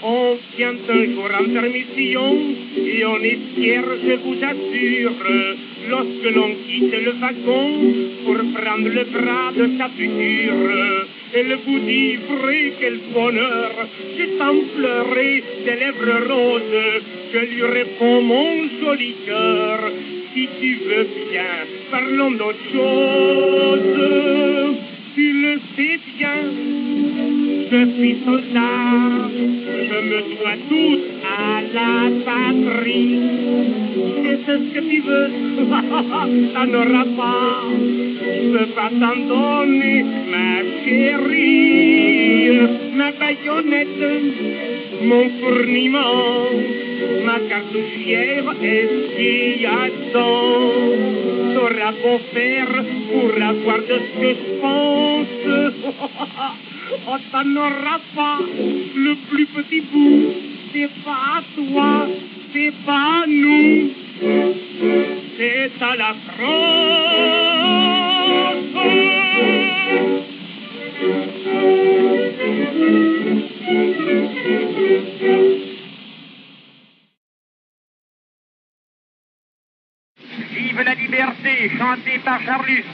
On vient un jour en permission et on est fier, je vous assure, lorsque l'on quitte le wagon pour prendre le bras de sa future. Elle vous dit vrai, quel bonheur, j'ai tant pleuré des lèvres roses. Je lui réponds, mon joli cœur, si tu veux bien, parlons d'autre chose. Tu le sais bien, je suis soldat, je me dois tout à la patrie. C'est ce que tu veux, ça n'aura pas, je peux pas t'en donner, ma chérie. Ma baïonnette, mon fourniment, ma cartouchière et ce qu'il y a dedans. T'auras beau faire pour avoir de ce que je pense. Oh, ça n'aura pas le plus petit bout. C'est pas à toi, c'est pas à nous, c'est à la France. Vive la liberté, chantée par Charlus.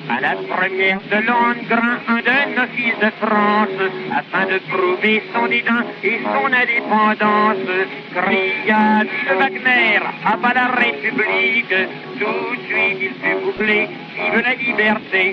À la première de l'an, grand un d'un office de France, afin de prouver son dédain et son indépendance, cria vive Wagner, à bas la République. Tout de suite il fut bouclé, vive la liberté.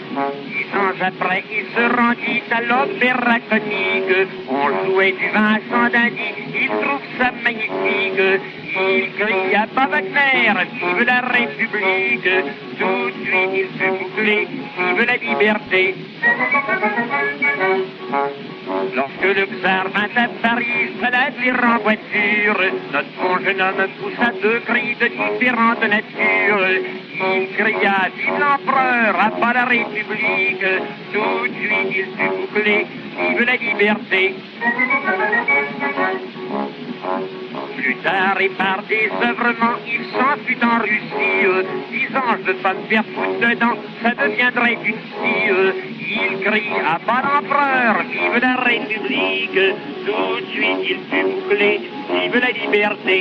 10 ans après, il se rendit à l'opéra comique. On jouait du Vincent d'Indy, il trouve ça magnifique. Il cria pas Wagner, vive la République. Tout de suite il fut bouclé, vive la liberté. Lorsque le tsar vint à Paris, fallait venir en voiture. Notre bon jeune homme poussa 2 cris de différentes natures. Il cria vive l'empereur, à bas la République. Tout de suite il fut bouclé, vive la liberté. Plus tard et par désœuvrement, il s'enfuit en Russie, disant je ne veux pas me faire foutre dedans, ça deviendrait une scie. Il crie à bas l'empereur, vive la République. Tout de suite il fut bouclé, vive la liberté.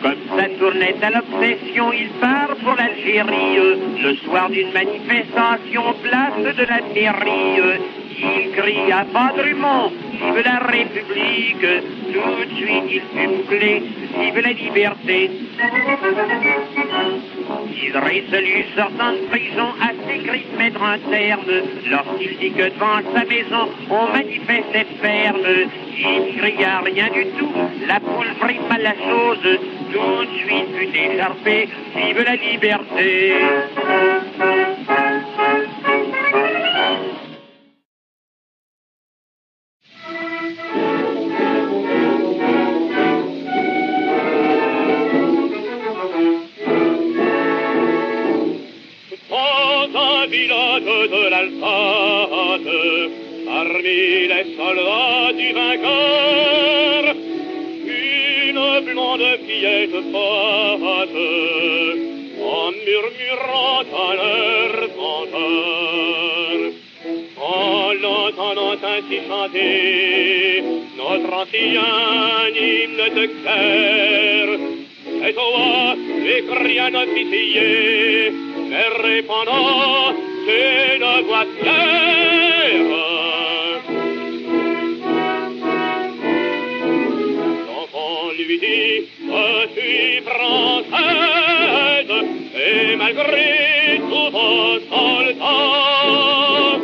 Comme ça tournait à l'obsession, il part pour l'Algérie. Le soir d'une manifestation, place de la mairie. Il crie à bas Drummond, vive la République. Tout de suite il fut bouclé, vive la liberté. Il résolu sortant de prison à ses cris de mettre un terme. Lorsqu'il dit que devant sa maison on manifestait ferme, il cria rien du tout, la poule prit mal la chose. Tout de suite fut écharpé, vive la liberté. De l'Alsace, parmi les soldats du vainqueur, une blonde fillette passe, en murmurant à leur canteur. En l'entendant ainsi chanter notre ancien hymne de guerre, et toi, écrit un officier, mais répondant d'une voix claire. suis française, et malgré tous vos soldats,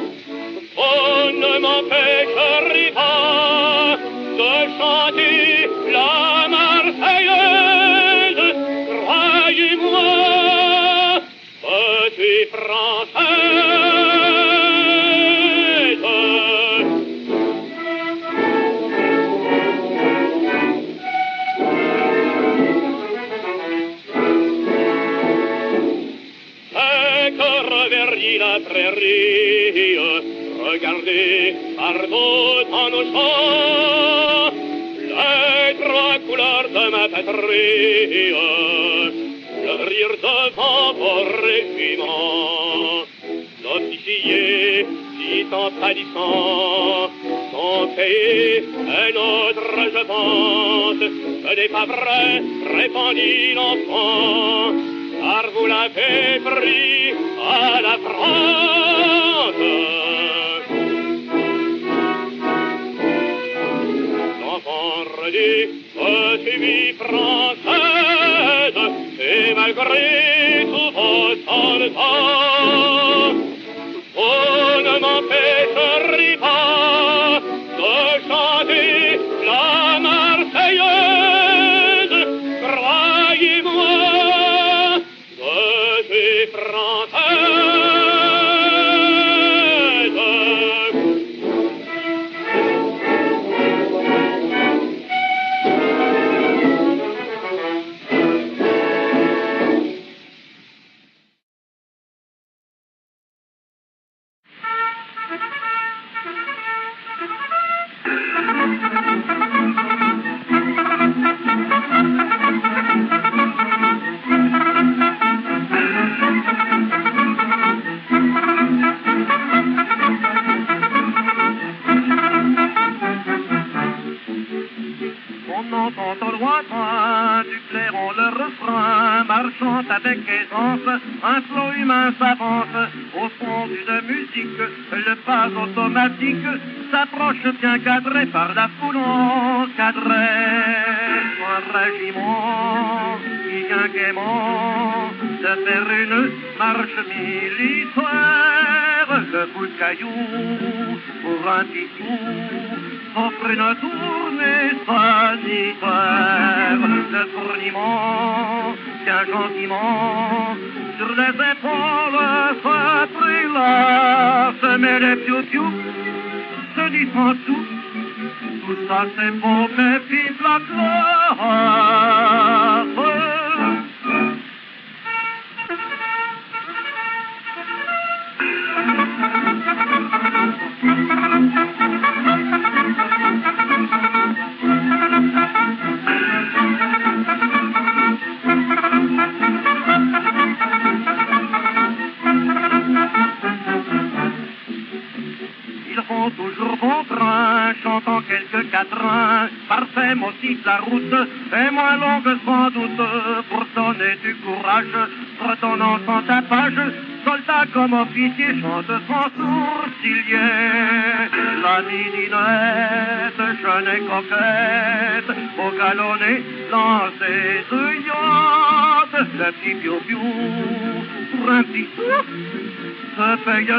vous ne m'empêcherez pas de chanter la Marseillaise. Croyez-moi, je suis française. La prairie, regardez partout dans nos champs les trois couleurs de ma patrie, fleurir devant vos régiments. L'officier dit en pâlissant, son pays est notre, je pense. Ce n'est pas vrai, répondit l'enfant, car vous l'avez pris à la France. L'enfant redit, je suis française, et malgré tous vos soldats, vous ne m'empêcherez pas de chanter la Marseillaise. Croyez-moi, avec aisance, un flot humain s'avance au son d'une musique, le pas automatique s'approche bien cadré par la foule encadrée. Un régiment qui vient gaiement de faire une marche militaire, le bout de caillou pour un petit coup offre une tournée sanitaire. Le fourniment tient gentiment sur les épaules sa prélasse, mais les piou-piou se disent en dessous. Tout ça c'est beau, mais vive la classe. Ils font toujours bon train, chantant quelques quatrains, parfait motif la route est moins longue sans doute pour donner du courage, redonnant sans tapage, soldat comme officier chante sans sourcilier. La midinette, jeune et coquette, au galonnet, lancée œillante, le petit piou-piou, pour un petit souffle, se paye de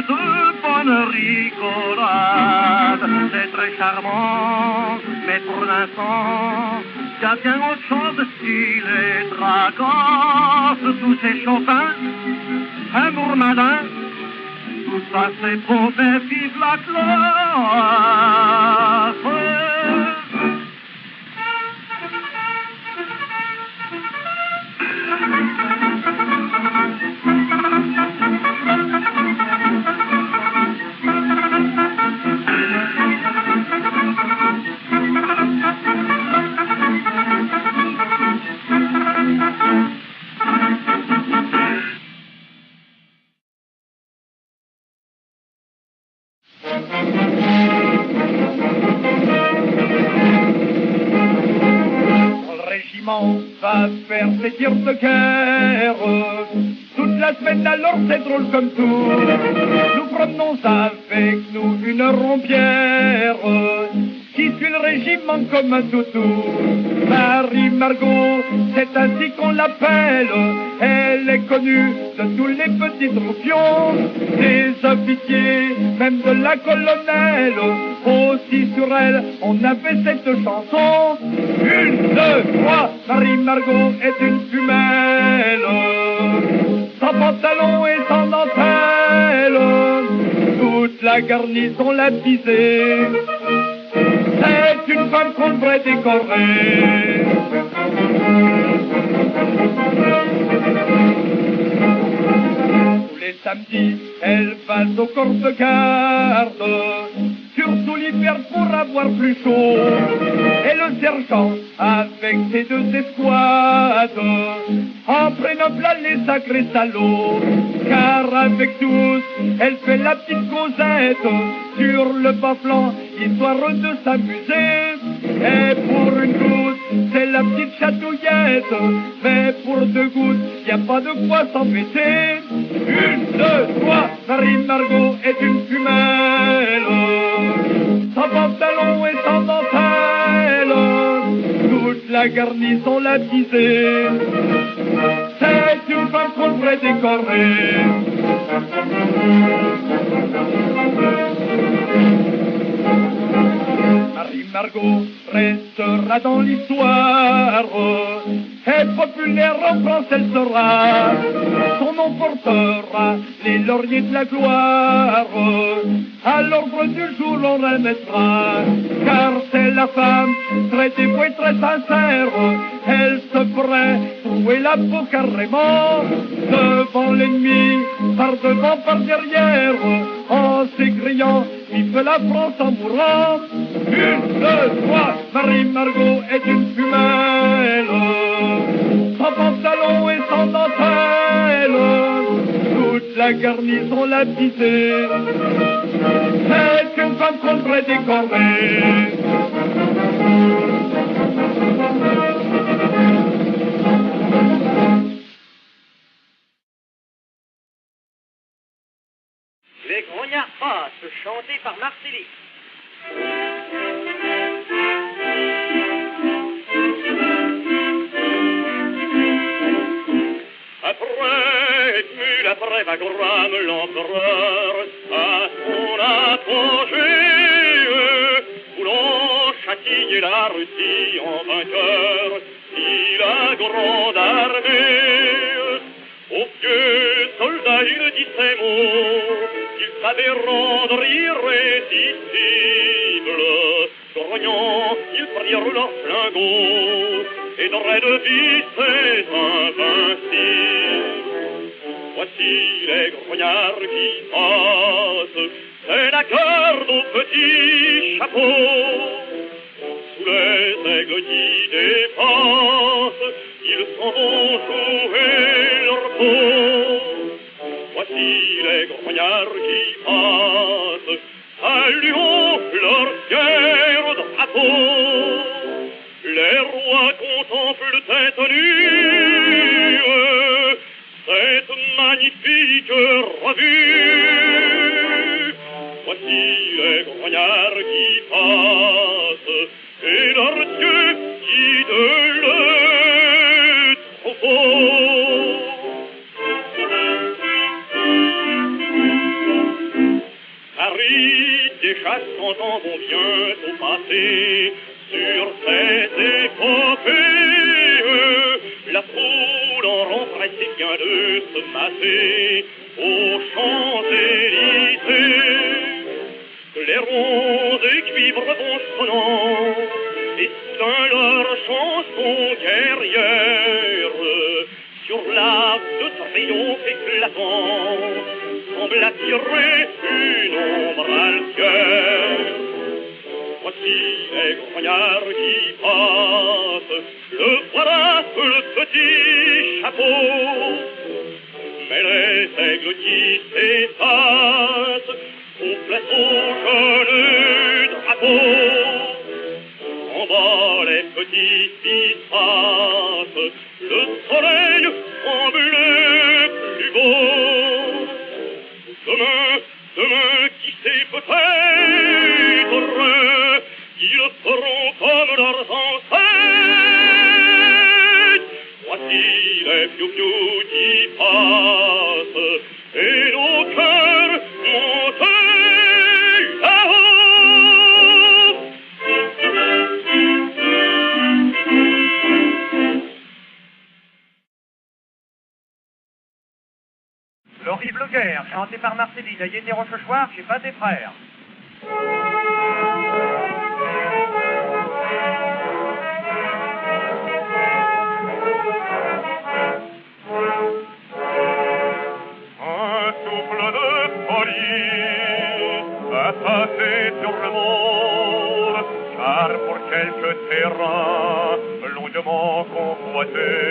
bonnes rigolades. C'est très charmant, mais pour l'instant, y a bien autre chose, il est dragant, tous ces chopins, amour malin, tout ça c'est beau, mais vive la classe. Va faire ses tirs de guerre toute la semaine, alors c'est drôle comme tout. Nous promenons avec nous une rombière qui suit le régiment comme un toutou. Marie Margot, c'est ainsi qu'on l'appelle. Elle est connue de tous les petits troupions, des officiers, même de la colonelle. Aussi sur elle, on avait cette chanson. 1, 2, 3, Marie Margot est une femelle. Sans pantalon et sans dentelle, toute la garnison l'a pisée. C'est une femme qu'on devrait décorer. Tous les samedis, elle passe au corps de garde, surtout l'hiver pour avoir plus chaud. Et le sergent, avec ses 2 escouades, en prénoble les sacrés salauds. Car avec tous, elle fait la petite causette sur le bas-flanc, histoire de s'amuser. Et pour une goutte, c'est la petite chatouillette, mais pour 2 gouttes, y a pas de quoi s'embêter. 1, 2, 3, Marie Margot est une femelle, sans pantalon et sans dentelle, toute la garnison l'a visée. C'est une femme qu'on devrait décorer. Marie Margot restera dans l'histoire, et populaire en France elle sera. Son nom portera les lauriers de la gloire, à l'ordre du jour on la mettra. Car c'est la femme très dévouée, très sincère, elle se ferait trouer la peau carrément, devant l'ennemi, par devant, par derrière, en s'écriant vive la France en mourant. 1, 2, 3, Marie Margot est une femelle, sans pantalon et sans dentelle, toute la garnison l'a pisée. C'est une femme qu'on devrait décorer. Les grognards passent, chantés par Marcellus. Après Wagram, l'empereur à son apogée, voulant châtier la Russie en vainqueur, si la grande armée. Aux vieux soldats il dit ces mots qu'il savait rendre irrésistibles. Grognant, ils prirent leurs flingots et d'auraient de vie c'est invincible. Voici les grognards qui passent, c'est la garde aux petits chapeaux. Sous les aigles qui dépassent, ils s'en vont jouer leur peau. Voici les grognards qui passent, saluons leur fier drapeau. Les rois contemplent tête nue cette magnifique revue. Voici les grognards qui passent et leurs dieux guident le troupeau. Paris déjà s'entend vont bientôt passer sur cette épopée. La foule en rempressée vient de se masser aux Champs-Élysées. Les ronds et cuivres vont sonnant, et soudain leur chanson guerrière sur l'âme de triomphe éclatant semble attirer une ombre altière. Voici les grognards qui passent, le voilà le petit chapeau. Mais les aigles qui s'effacent soufflent au jeune drapeau. En bas les petits fils passent, le soleil semble plus beau. Demain, qui sait peut-être, ils feront tout y passe, et nos cœurs montent là-haut. L'horrible guerre, chantée par Marcéline Ayé des Rochechouart chez Pas des Frères. Un souffle de folie a passé sur le monde, car pour quelques terrains longuement convoités,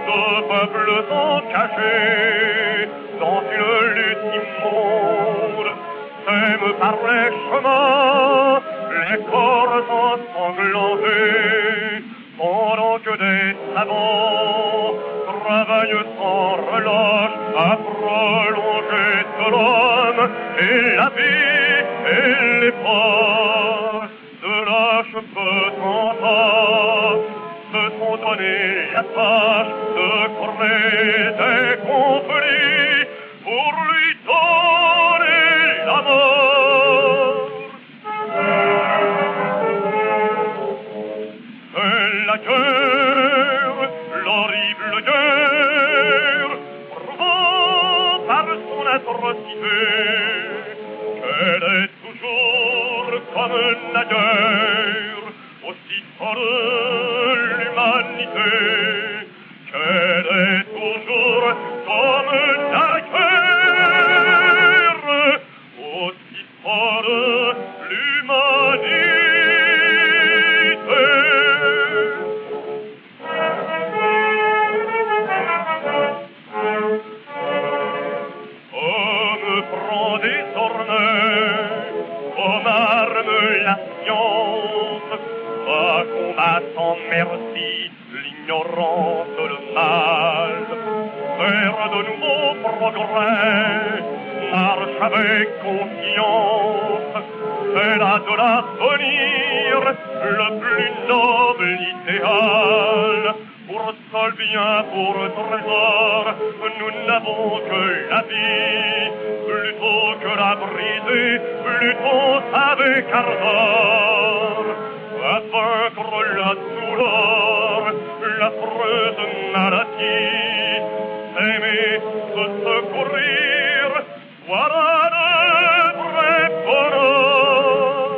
deux peuples sont cachés dans une lutte immonde, s'aiment par les chemins, les corps ensanglantés, pendant que des savants travaillent sans relâche à prolonger de l'homme et la vie et l'effort. De lâches petits se sont donné la tâche de créer des conflits pour lui donner la mort. C'est la guerre, l'horrible guerre, prouvant par son atrocité qu'elle est toujours comme la guerre, aussi folle l'humanité, qu'elle est toujours comme la guerre, aussi folle l'humanité. Homme prend désormais comme arme la science, va combattre sans merci l'ignorance, le mal, faire de nouveaux progrès, marche avec confiance, c'est là de l'avenir le plus noble idéal. Pour seul bien, pour trésor, nous n'avons que la vie, plutôt que la briser, plutôt avec ardeur, à vaincre la douleur, l'affreuse maladie, s'aimer, se secourir, voilà le vrai bonheur.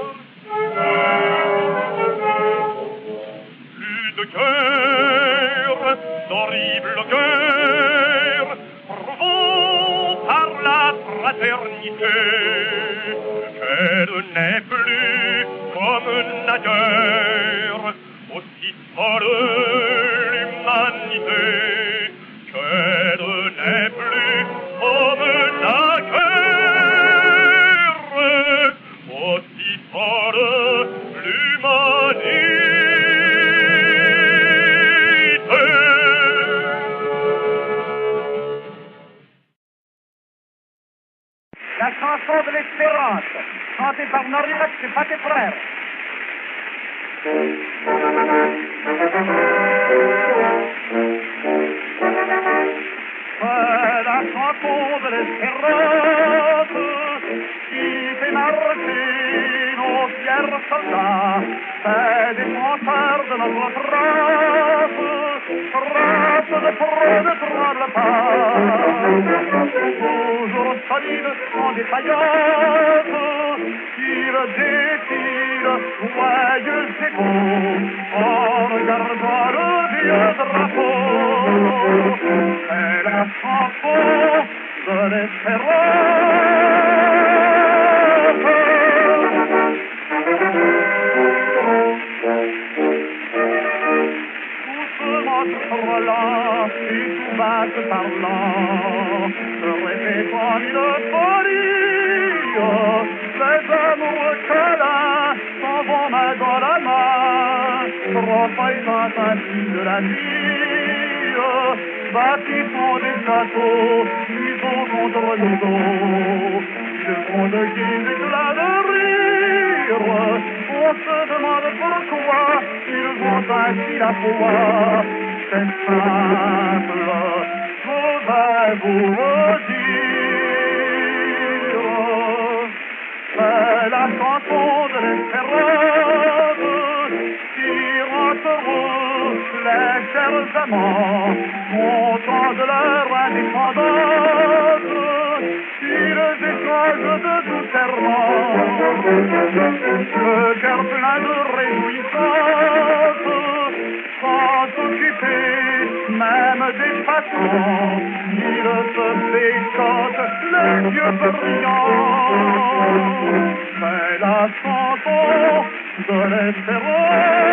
Plus de guerre, d'horrible guerre, prouvons par la fraternité qu'elle n'est plus comme naguère, aussi folle l'humanité, qu'elle n'est plus comme naguère, aussi folle l'humanité. La chanson de l'espérance, chantée par Norilac chez Pas des Frères. C'est la chanson de l'espérance qui fait marcher nos fiers soldats, c'est défenseurs de notre France, France de près ne tremble pas. Toujours solide en défaillance, il défile joyeux et beau, en regardant le vieux drapeau. C'est la chanson de l'espérance. Doucement frôlant et tout bas se parlant, se répétant mille folies, les amoureux câlins s'en vont main dans la main, refaisant ainsi de la vie, bâtissant des châteaux, ils ont contre le dos, ils font de guise éclat de rire, on se demande pourquoi ils ont ainsi la foi, c'est simple, je vais vous le dire. C'est la chanson de l'espérance qui rend heureux les chers amants, contents de leur indépendance, ils échangent de doux serments. Le cœur plein de réjouissance, sans s'occuper même des passants, ils se péchotent les yeux brillants. C'est la chanson de l'espérance.